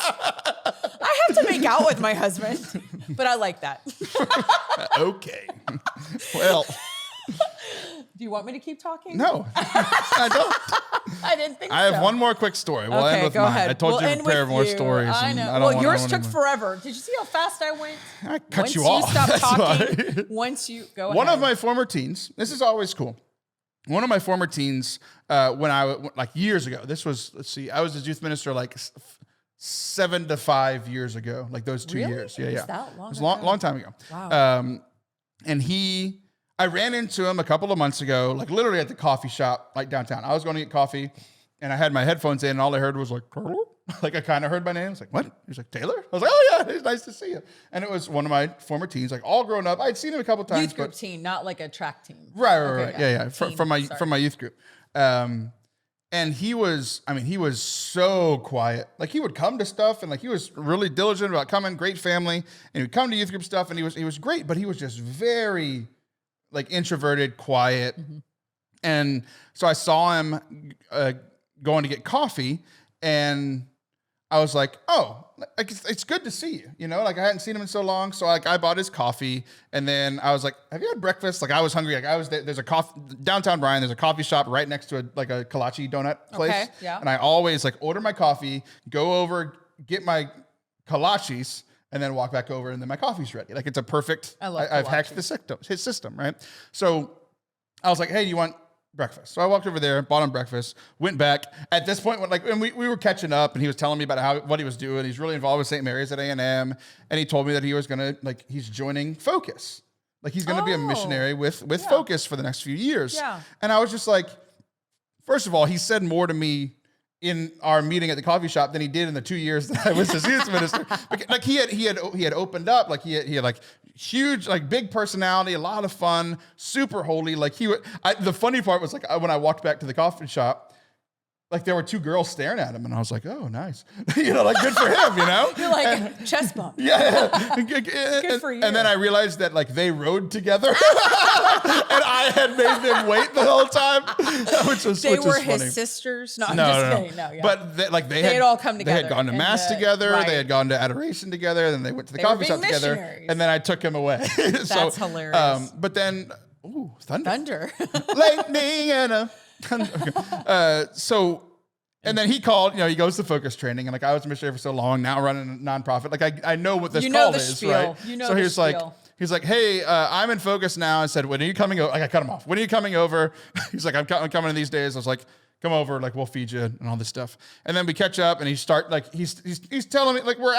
I have to make out with my husband, but I like that. Okay. Well. Do you want me to keep talking? No, I don't. I didn't think so. I have one more quick story. We'll end with go mine. ahead. I told We'll you to end prepare with more you. stories. I and know. I don't Well, want- yours I don't took wanna- forever. Did you see how fast I went? I cut Once you off. Stop That's talking. why. Once you go One ahead. of my former teens, this is always cool. One of my former teens, when like years ago, this was, let's see, I was a youth minister like 7 to 5 years ago, like those 2 Really? years. Yeah, It was yeah. that long It was ago? long time ago. Wow. And I ran into him a couple of months ago, like literally at the coffee shop, like downtown. I was going to get coffee and I had my headphones in and all I heard was like, like I kind of heard my name. I was like, what? He was like, Taylor? I was like, oh yeah, it's nice to see you. And it was one of my former teens, like all grown up. I'd seen him a couple times. Youth group team, not like a track team. Right. Okay, Yeah. Team, From my sorry. youth group. And he was so quiet. Like he would come to stuff and like he was really diligent about coming, great family. And he would come to youth group stuff and he was great, but he was just very like introverted, quiet. Mm-hmm. And so I saw him going to get coffee and I was like, oh, like it's good to see you. You know, like I hadn't seen him in so long. So like I bought his coffee and then I was like, have you had breakfast? Like I was hungry. Like I was there. There's a downtown Bryan. There's a coffee shop right next to a kolache donut place. Okay, yeah. And I always like order my coffee, go over, get my kolaches, and then walk back over and then my coffee's ready. Like it's a perfect, I've hacked his system, right? So I was like, hey, do you want breakfast? So I walked over there, bought him breakfast, went back. At this point, when we were catching up and he was telling me about what he was doing. He's really involved with St. Mary's at A&M. And he told me that he was going to, he's joining Focus. Like he's going to be a missionary with Focus for the next few years. Yeah. And I was just like, first of all, he said more to me in our meeting at the coffee shop than he did in the 2 years that I was his youth minister. Like he had opened up, like he had like huge, like big personality, a lot of fun, super holy. Like the funny part was like when I walked back to the coffee shop, like there were 2 girls staring at him and I was like, oh, nice. You know, like good for him, you know? You're like, chest bump. Yeah. Good for you. And then I realized that like they rode together and I had made them wait the whole time, which was They were funny. his sisters. No, I'm just kidding. No, yeah. But they had all come together. They had gone to mass together. Right. They had gone to adoration together. And then they went to the They were coffee being shop together. missionaries. And then I took him away. That's hilarious. But then, thunder. Thunder. Lightning and a thunder. And then he called, he goes to Focus training. And like, I was a missionary for so long, now running a nonprofit. Like, I know what this call is, spiel. right? You know so the he's spiel. like, hey, I'm in Focus now. I said, when are you coming over? Like, I cut him off. When are you coming over? He's like, I'm coming in these days. I was like, come over, like, we'll feed you and all this stuff. And then we catch up and he's telling me, like, we're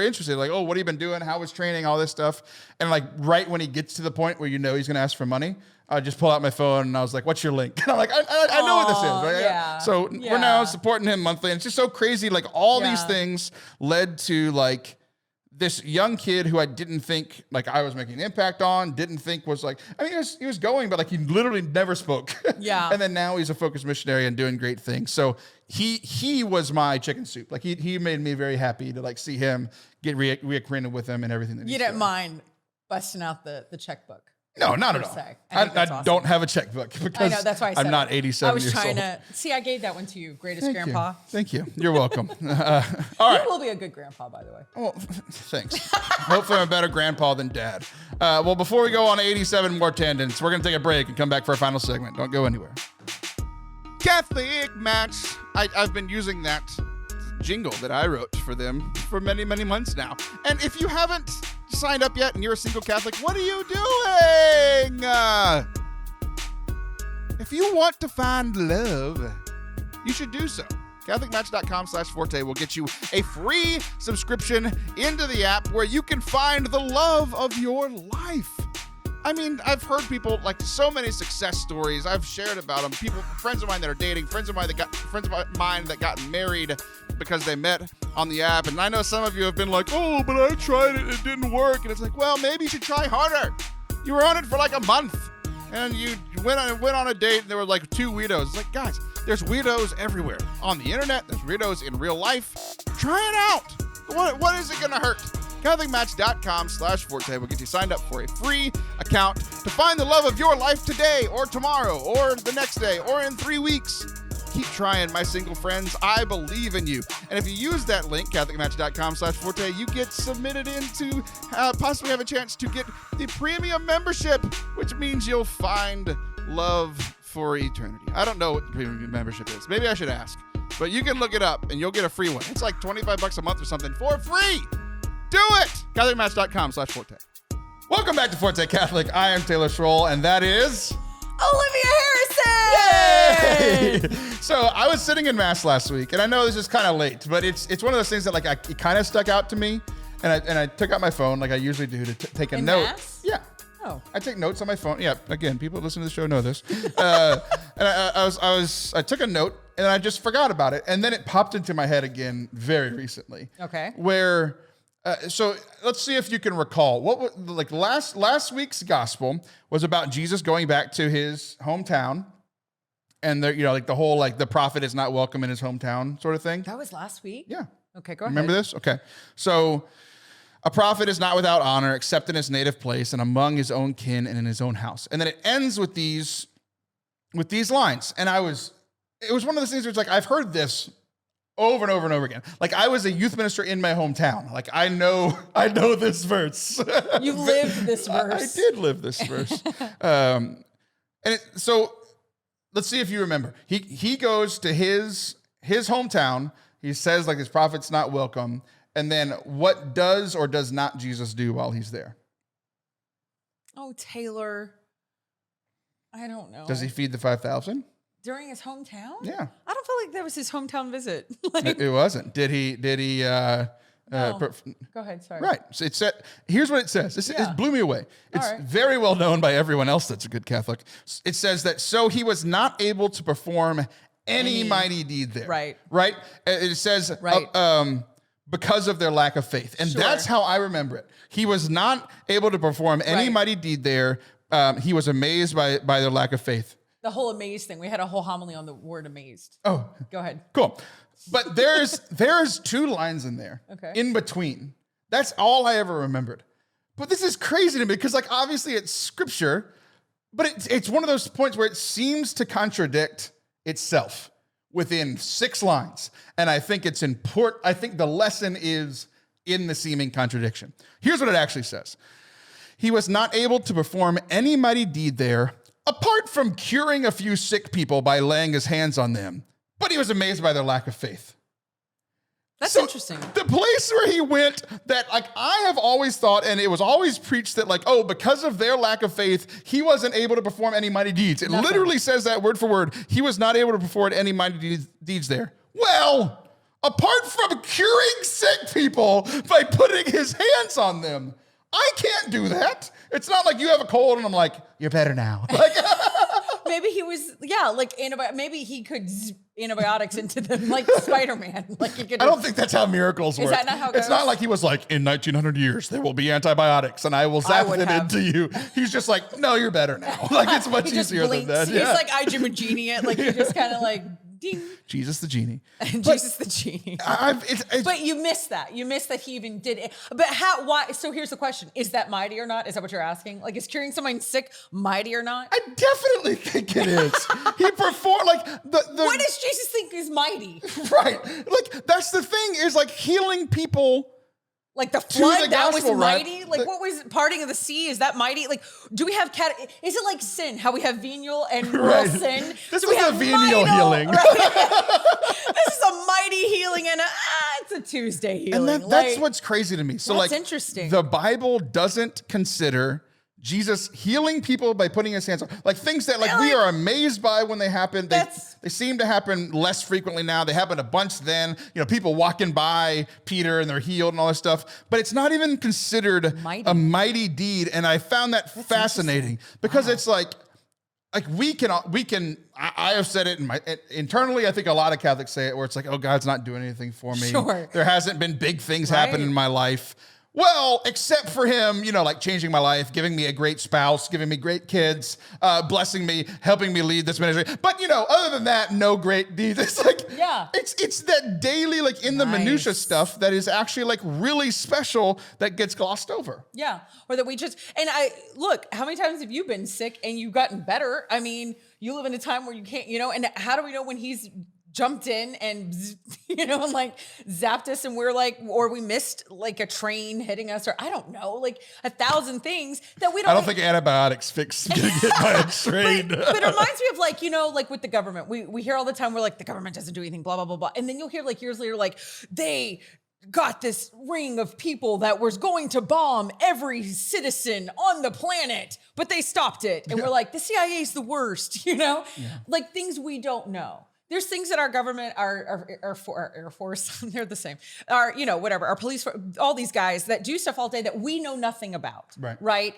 interested. Like, oh, what have you been doing? How was training? All this stuff. And like, right when he gets to the point where he's going to ask for money, I just pull out my phone and I was like, what's your link? And I'm like, I know what this is. Right? Yeah. So we're now supporting him monthly. And it's just so crazy. Like all these Yeah. things led to like this young kid who I didn't think like I was making an impact on, didn't think was like, I mean, he was going, but like he literally never spoke. Yeah. And then now he's a Focus missionary and doing great things. So he was my chicken soup. Like he made me very happy to like see him get reacquainted with him and everything that You he's didn't doing. mind busting out the checkbook. No, not per at all. se. I think that's awesome. don't have a checkbook because I know, that's why I said I'm not it. 87 I was years trying old. to see. I gave that one to you, greatest Thank grandpa. You. Thank you. You're welcome. All right. You will be a good grandpa, by the way. Well, thanks. Hopefully I'm a better grandpa than dad. Well, before we go on to 87 more tangents, we're going to take a break and come back for our final segment. Don't go anywhere. Catholic Match. I've been using that jingle that I wrote for them for many, many months now. And if you haven't signed up yet and you're a single Catholic, what are you doing? If you want to find love, you should do so. CatholicMatch.com/Forte will get you a free subscription into the app where you can find the love of your life. I mean, I've heard people, like, so many success stories. I've shared about them. People, friends of mine that are dating, friends of mine that got married because they met on the app. And I know some of you have been like, oh, but I tried it, it didn't work. And it's like, well, maybe you should try harder. You were on it for like a month, and you went on a date, and there were like 2 weirdos. It's like, guys, there's weirdos everywhere. On the internet, there's weirdos in real life. Try it out. What is it gonna hurt? CatholicMatch.com/Forte will get you signed up for a free account to find the love of your life today or tomorrow or the next day or in 3 weeks. Keep trying, my single friends. I believe in you. And if you use that link, CatholicMatch.com/Forte, you get submitted in to possibly have a chance to get the premium membership, which means you'll find love for eternity. I don't know what the premium membership is. Maybe I should ask. But you can look it up and you'll get a free one. It's like $25 a month or something for free. Do it! CatholicMatch.com/Forte. Welcome back to Forte Catholic. I am Taylor Schroll, and that is Olivia Harrison! Yay! So I was sitting in Mass last week, and I know this is kind of late, but it's one of those things that it kind of stuck out to me, and I took out my phone like I usually do to take a note. Mass? Yeah. Oh. I take notes on my phone. Yeah. Again, people who listen to the show know this. And I took a note, and I just forgot about it, and then it popped into my head again very recently. Okay. Where. So let's see if you can recall what last week's gospel was about Jesus going back to his hometown, and the whole the prophet is not welcome in his hometown sort of thing. That was last week? Yeah. Okay, go ahead. Remember this? Okay. So a prophet is not without honor except in his native place and among his own kin and in his own house. And then it ends with these lines. And it was one of those things where it's like, I've heard this over and over and over again. Like, I was a youth minister in my hometown. Like, I know this verse. You lived this verse. I did live this verse. So let's see if you remember. He goes to his hometown. He says, his prophet's not welcome. And then what does or does not Jesus do while he's there? Oh, Taylor. I don't know. Does he feed the 5,000? During his hometown? Yeah. I don't feel like that was his hometown visit. It wasn't. Did he? No. Go ahead, sorry. Right. So it said, here's what it says. It blew me away. It's right. very well known by everyone else that's a good Catholic. It says that, so he was not able to perform any mighty deed there. Right. Right? It says, right. Because of their lack of faith. And that's how I remember it. He was not able to perform any mighty deed there. He was amazed by their lack of faith. The whole amazed thing. We had a whole homily on the word amazed. Oh. Go ahead. Cool. But there's 2 lines in there. Okay. In between. That's all I ever remembered. But this is crazy to me because obviously it's scripture, but it's one of those points where it seems to contradict itself within 6 lines. And I think it's important. I think the lesson is in the seeming contradiction. Here's what it actually says. He was not able to perform any mighty deed there, apart from curing a few sick people by laying his hands on them, but he was amazed by their lack of faith. That's interesting. The place where he went that I have always thought, and it was always preached that because of their lack of faith, he wasn't able to perform any mighty deeds. It literally says that word for word. He was not able to perform any mighty deeds there. Well, apart from curing sick people by putting his hands on them, I can't do that. It's not like you have a cold and I'm like, you're better now. Maybe he was, maybe he could antibiotics into them like Spider-Man. He could. I don't think that's how miracles work. Is that not how it goes? It's not like he was like, in 1900 years, there will be antibiotics and I will zap them into you. He's just like, no, you're better now. It's much easier than that. He's like, I Jim and Genie it. He just kind of Ding. Jesus the genie. Jesus the genie. It's, but you missed that. You missed that he even did it. But how? Why? So here's the question: is that mighty or not? Is that what you're asking? Like, is curing someone sick mighty or not? I definitely think it is. He performed like the. What does Jesus think is mighty? Right. Like that's the thing is like healing people. Like the flood, the that gospel, was mighty? right? Like what was parting of the sea? Is that mighty? Like, do we have is it like sin? How we have venial and mortal sin? This do we is have a venial healing. Right? This is a mighty healing and it's a Tuesday healing. And that's what's crazy to me. So that's like interesting. The Bible doesn't consider Jesus healing people by putting his hands on, like things that like we are amazed by when they happen. They seem to happen less frequently now. They happen a bunch then. You know, people walking by Peter and they're healed and all this stuff. But it's not even considered a mighty deed. And I found that's fascinating because it's like we can. I have said it internally. I think a lot of Catholics say it where it's like, oh, God's not doing anything for me. Sure. There hasn't been big things happen in my life. Well, except for him, you know, like changing my life, giving me a great spouse, giving me great kids, blessing me, helping me lead this ministry. But, you know, other than that, no great deeds. It's like, it's that daily, like in the minutia stuff that is actually like really special that gets glossed over. Yeah. Or that we just, look, how many times have you been sick and you've gotten better? I mean, you live in a time where you can't, you know, and how do we know when he's jumped in and, you know, and like zapped us and we're like, or we missed like a train hitting us or I don't know, like 1,000 things that we don't. I don't think antibiotics fix getting hit by a train. but it reminds me of like, you know, like with the government, we hear all the time, we're like, the government doesn't do anything, blah, blah, blah, blah. And then you'll hear like years later, like they got this ring of people that was going to bomb every citizen on the planet, but they stopped it. And we're like, the CIA is the worst, you know, like things we don't know. There's things that our government, our Air Force, they're the same. Our, you know, whatever, our police, all these guys that do stuff all day that we know nothing about. Right?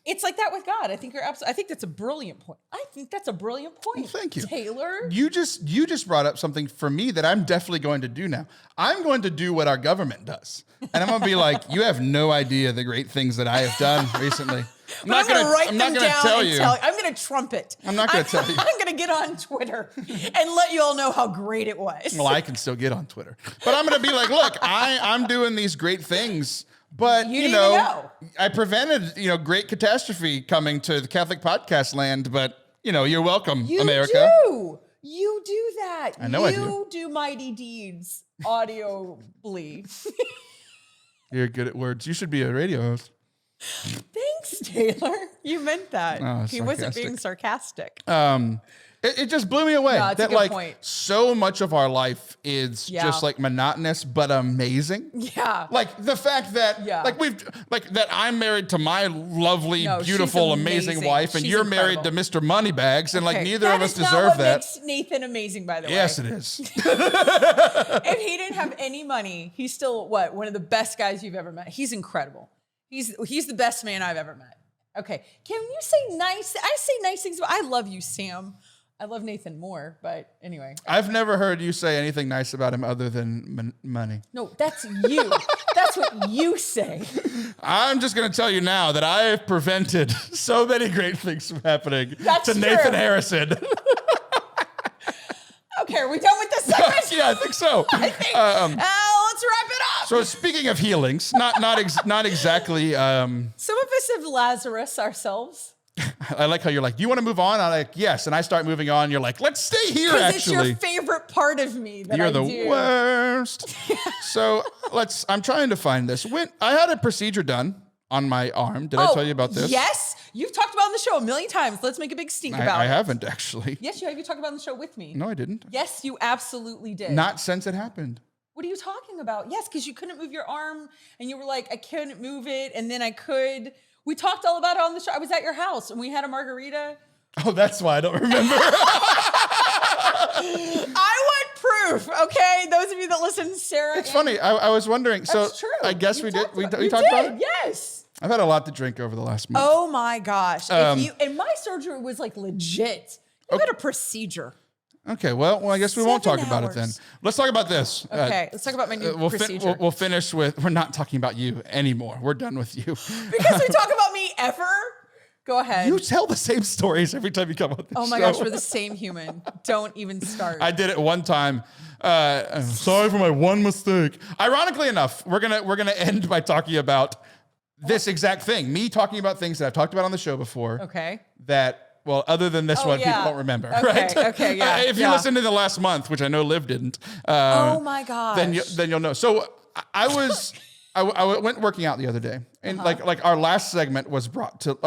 It's like that with God. I think you're absolutely. I think that's a brilliant point. Well, thank you, Taylor. You just brought up something for me that I'm definitely going to do now. I'm going to do what our government does, and I'm going to be like, you have no idea the great things that I have done recently. I'm going to write them down and tell you. I'm going to trumpet. I'm not going to tell you. I'm going to get on Twitter and let you all know how great it was. Well, I can still get on Twitter. But I'm going to be like, look, I'm doing these great things. But, you know, I prevented, you know, great catastrophe coming to the Catholic podcast land. But, you know, you're welcome, America. You do that. I know I do. You do mighty deeds audibly. You're good at words. You should be a radio host. Thanks, Taylor. You meant that. Oh, he wasn't being sarcastic. It just blew me away that like point. So much of our life is just like monotonous but amazing. Yeah. Like the fact that that I'm married to my lovely, beautiful, amazing wife and you're married to Mr. Moneybags and like neither of us deserve that. That makes Nathan amazing, by the way. Yes, it is. If he didn't have any money, he's still one of the best guys you've ever met. He's incredible. He's the best man I've ever met. Okay. Can you say nice? I say nice things, but I love you, Sam. I love Nathan more, but anyway. I've never heard you say anything nice about him other than money. No, that's you. That's what you say. I'm just going to tell you now that I have prevented so many great things from happening to Nathan Harrison. Okay, are we done with this segment? Yeah, I think so. I think. Let's wrap it up. So speaking of healings, not exactly. Some of us have Lazarus ourselves. I like how you're like, do you want to move on? I'm like, yes. And I start moving on. You're like, let's stay here, actually. It's your favorite part of me that You're the worst. So I'm trying to find this. When I had a procedure done on my arm. Did I tell you about this? Yes. You've talked about it on the show a million times. Let's make a big stink about it. I haven't, actually. Yes, you have. You talked about it on the show with me. No, I didn't. Yes, you absolutely did. Not since it happened. What are you talking about? Yes, because you couldn't move your arm and you were like, I couldn't move it. And then I could. We talked all about it on the show. I was at your house and we had a margarita. Oh, that's why I don't remember. I want proof, okay? Those of you that listen, Sarah. It's funny. I was wondering. That's true. I guess we did. We talked did, about it? Yes. I've had a lot to drink over the last month. Oh my gosh. And my surgery was like legit. You had a procedure. Okay, well, I guess we won't talk about it then. Let's talk about this. Okay, let's talk about my new procedure. We'll finish with, we're not talking about you anymore. We're done with you. Because we talk about me ever? Go ahead. You tell the same stories every time you come on this show. Oh my gosh, we're the same human. Don't even start. I did it one time. I'm sorry for my one mistake. Ironically enough, we're gonna end by talking about this exact thing. Me talking about things that I've talked about on the show before. Okay. That, well, other than this one, people don't remember. Okay, right? okay, yeah. If you listened in the last month, which I know Liv didn't. Oh my gosh. Then you'll know. So I went working out the other day, and like our last segment was brought to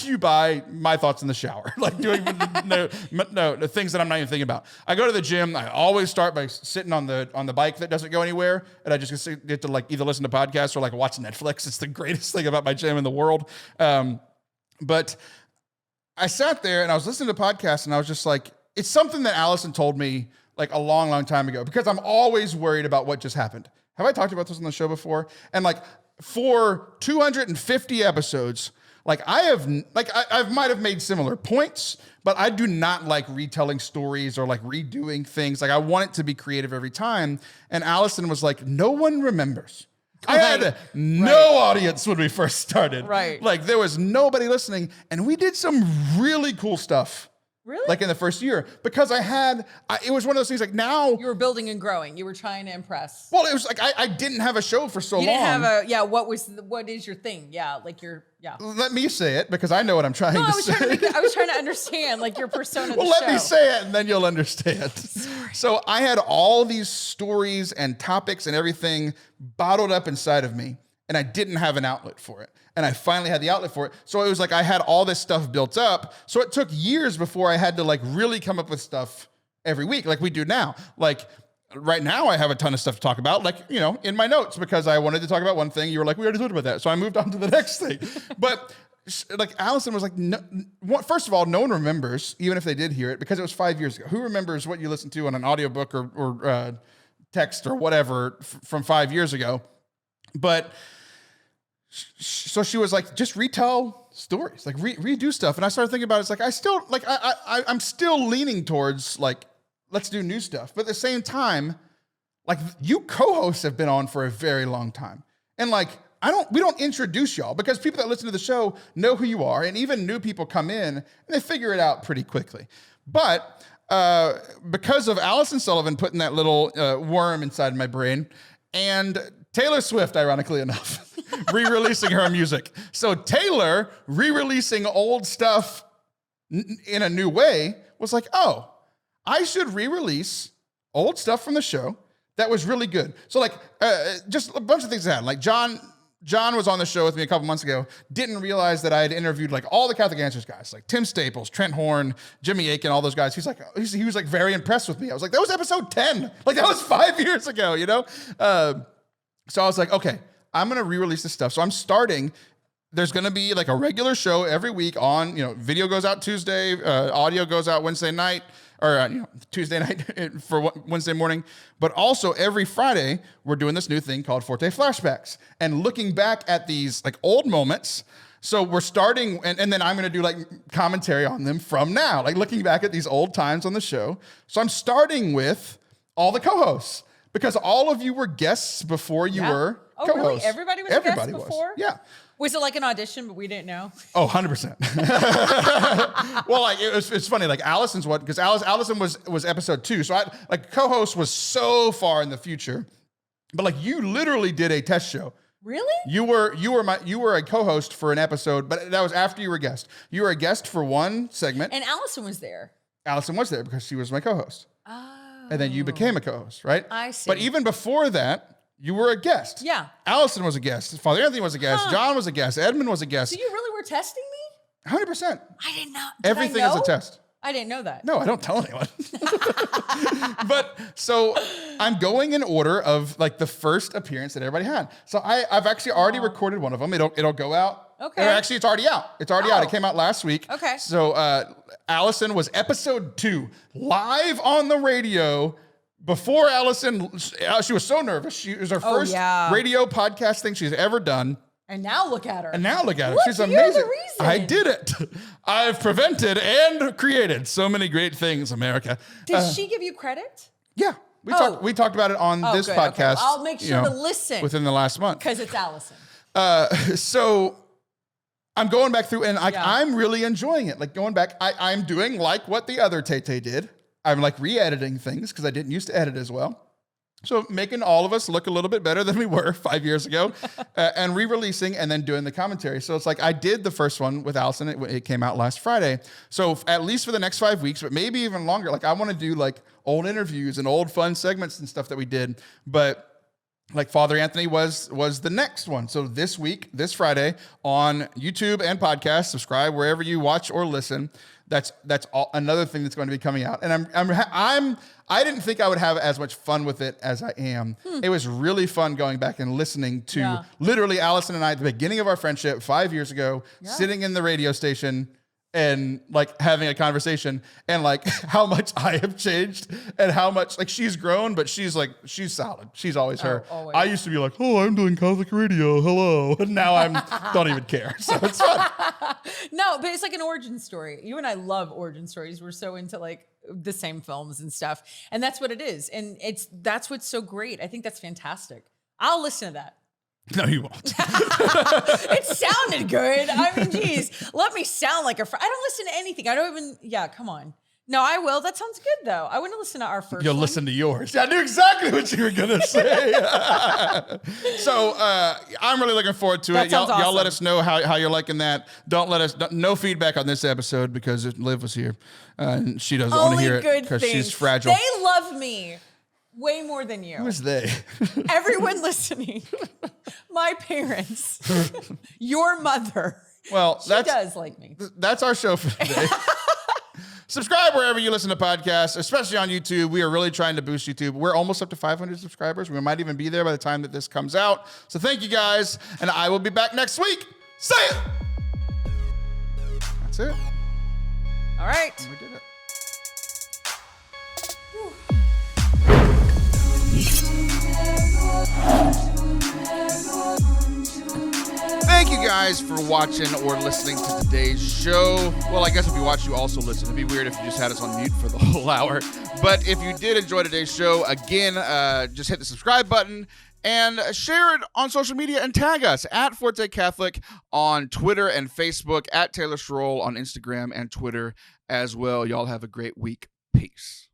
you by my thoughts in the shower, like doing the things that I'm not even thinking about. I go to the gym. I always start by sitting on the bike that doesn't go anywhere, and I just get to like either listen to podcasts or like watch Netflix. It's the greatest thing about my gym in the world. But I sat there and I was listening to podcasts, and I was just like, it's something that Allison told me like a long, long time ago, because I'm always worried about what just happened. Have I talked about this on the show before? And like for 250 episodes, like I might have made similar points, but I do not like retelling stories or like redoing things. Like I want it to be creative every time. And Allison was like, no one remembers. I had no audience when we first started. Right. Like there was nobody listening, and we did some really cool stuff. Really? Like in the first year, because it was one of those things like now. You were building and growing. You were trying to impress. Well, it was like, I didn't have a show for so long. You didn't have what is your thing? Yeah, like Let me say it, because I know what I'm trying to say. I was trying to understand like your persona of the show. Well, let me say it and then you'll understand. Sorry. So I had all these stories and topics and everything bottled up inside of me, and I didn't have an outlet for it. And I finally had the outlet for it. So it was like I had all this stuff built up. So it took years before I had to like really come up with stuff every week like we do now. Like right now I have a ton of stuff to talk about, like, you know, in my notes, because I wanted to talk about one thing. You were like, we already talked about that. So I moved on to the next thing. But like Allison was like, no, first of all, no one remembers, even if they did hear it, because it was 5 years ago. Who remembers what you listened to on an audiobook or text or whatever from 5 years ago? But so she was like, just retell stories, like redo stuff. And I started thinking about it. It's like, I'm still leaning towards like, let's do new stuff. But at the same time, like you co-hosts have been on for a very long time. And like, we don't introduce y'all, because people that listen to the show know who you are. And even new people come in and they figure it out pretty quickly. But because of Allison Sullivan putting that little worm inside my brain, and Taylor Swift, ironically enough, re-releasing her music. So Taylor re-releasing old stuff in a new way was like, oh, I should re-release old stuff from the show that was really good. So like just a bunch of things that happened. Like John was on the show with me a couple months ago, didn't realize that I had interviewed like all the Catholic Answers guys, like Tim Staples, Trent Horn, Jimmy Aiken, all those guys. He was like very impressed with me. I was like, that was episode 10. Like that was 5 years ago, you know? So I was like, okay, I'm going to re-release this stuff. So I'm starting, there's going to be like a regular show every week on, you know, video goes out Tuesday, audio goes out Wednesday night, or Tuesday night for Wednesday morning. But also every Friday, we're doing this new thing called Forte Flashbacks and looking back at these like old moments. So we're starting, and then I'm going to do like commentary on them from now, like looking back at these old times on the show. So I'm starting with all the co-hosts, because all of you were guests before you were co-hosts. Oh, really? Everybody was a guest before? Yeah. Was it like an audition, but we didn't know? Oh, 100%. Well, like it's funny. Like Allison's what? Because Allison was episode 2. So like co-host was so far in the future, but like you literally did a test show. Really? You were a co-host for an episode, but that was after you were a guest. You were a guest for one segment. And Allison was there. Allison was there because she was my co-host. Oh. And then you became a co-host, right? I see. But even before that, you were a guest. Yeah. Allison was a guest. Father Anthony was a guest. John was a guest. Edmund was a guest. So you really were testing me? 100%. I didn't know. Everything is a test. I didn't know that. No, I don't tell anyone. But so I'm going in order of like the first appearance that everybody had. So I've actually already recorded one of them. It'll go out. Okay. Or actually, it's already out. It's already out. It came out last week. Okay. So Allison was episode 2, live on the radio. Before Allison, she was so nervous. She was her first radio podcast thing she's ever done. And now look at her. She's amazing. You're the reason. I did it. I've prevented and created so many great things, America. Did she give you credit? Yeah. We talked about it on this good, podcast. Okay. I'll make sure to listen within the last month. Because it's Allison. So I'm going back through and Yeah. I'm really enjoying it. Like going back, I'm doing like what the other Tay did. I'm like re-editing things because I didn't used to edit as well. So making all of us look a little bit better than we were 5 years ago and re-releasing and then doing the commentary. So it's like I did the first one with Allison. It came out last Friday. So at least for the next 5 weeks, but maybe even longer, like I want to do like old interviews and old fun segments and stuff that we did. But like Father Anthony was the next one. So this week, this Friday on YouTube and podcast, subscribe wherever you watch or listen. That's all, another thing that's going to be coming out. And I didn't think I would have as much fun with it as I am. It was really fun going back and listening to literally Allison and I at the beginning of our friendship 5 years ago, sitting in the radio station and like having a conversation and like how much I have changed and how much like she's grown, but she's solid. She's always her. Always. I used to be like, oh, I'm doing Catholic radio. Hello. And now don't even care. So it's fun. No, but it's like an origin story. You and I love origin stories. We're so into like the same films and stuff. And that's what it is. And that's what's so great. I think that's fantastic. I'll listen to that. No, you won't. It sounded good. I mean, geez, let me sound like a friend. I don't listen to anything. I don't even, come on. No, I will. That sounds good, though. I want to listen to our first You'll one. listen to yours. I knew exactly what you were going to say. So I'm really looking forward to it. Y'all let us know how you're liking that. Don't let us, no feedback on this episode because Liv was here. And she doesn't want to hear it because she's fragile. They love me way more than you. Who is they? Everyone listening. My parents. Your mother. Well, she does like me. That's our show for today. Subscribe wherever you listen to podcasts, especially on YouTube. We are really trying to boost YouTube. We're almost up to 500 subscribers. We might even be there by the time that this comes out. So thank you guys, and I will be back next week. Say it. That's it. All right. We did it. Thank you guys for watching or listening to today's show. Well, I guess if you watch, you also listen. It'd be weird if you just had us on mute for the whole hour. But if you did enjoy today's show, again, just hit the subscribe button and share it on social media and tag us at Forte Catholic on Twitter and Facebook, at Taylor Schroll on Instagram and Twitter as well. Y'all have a great week. Peace.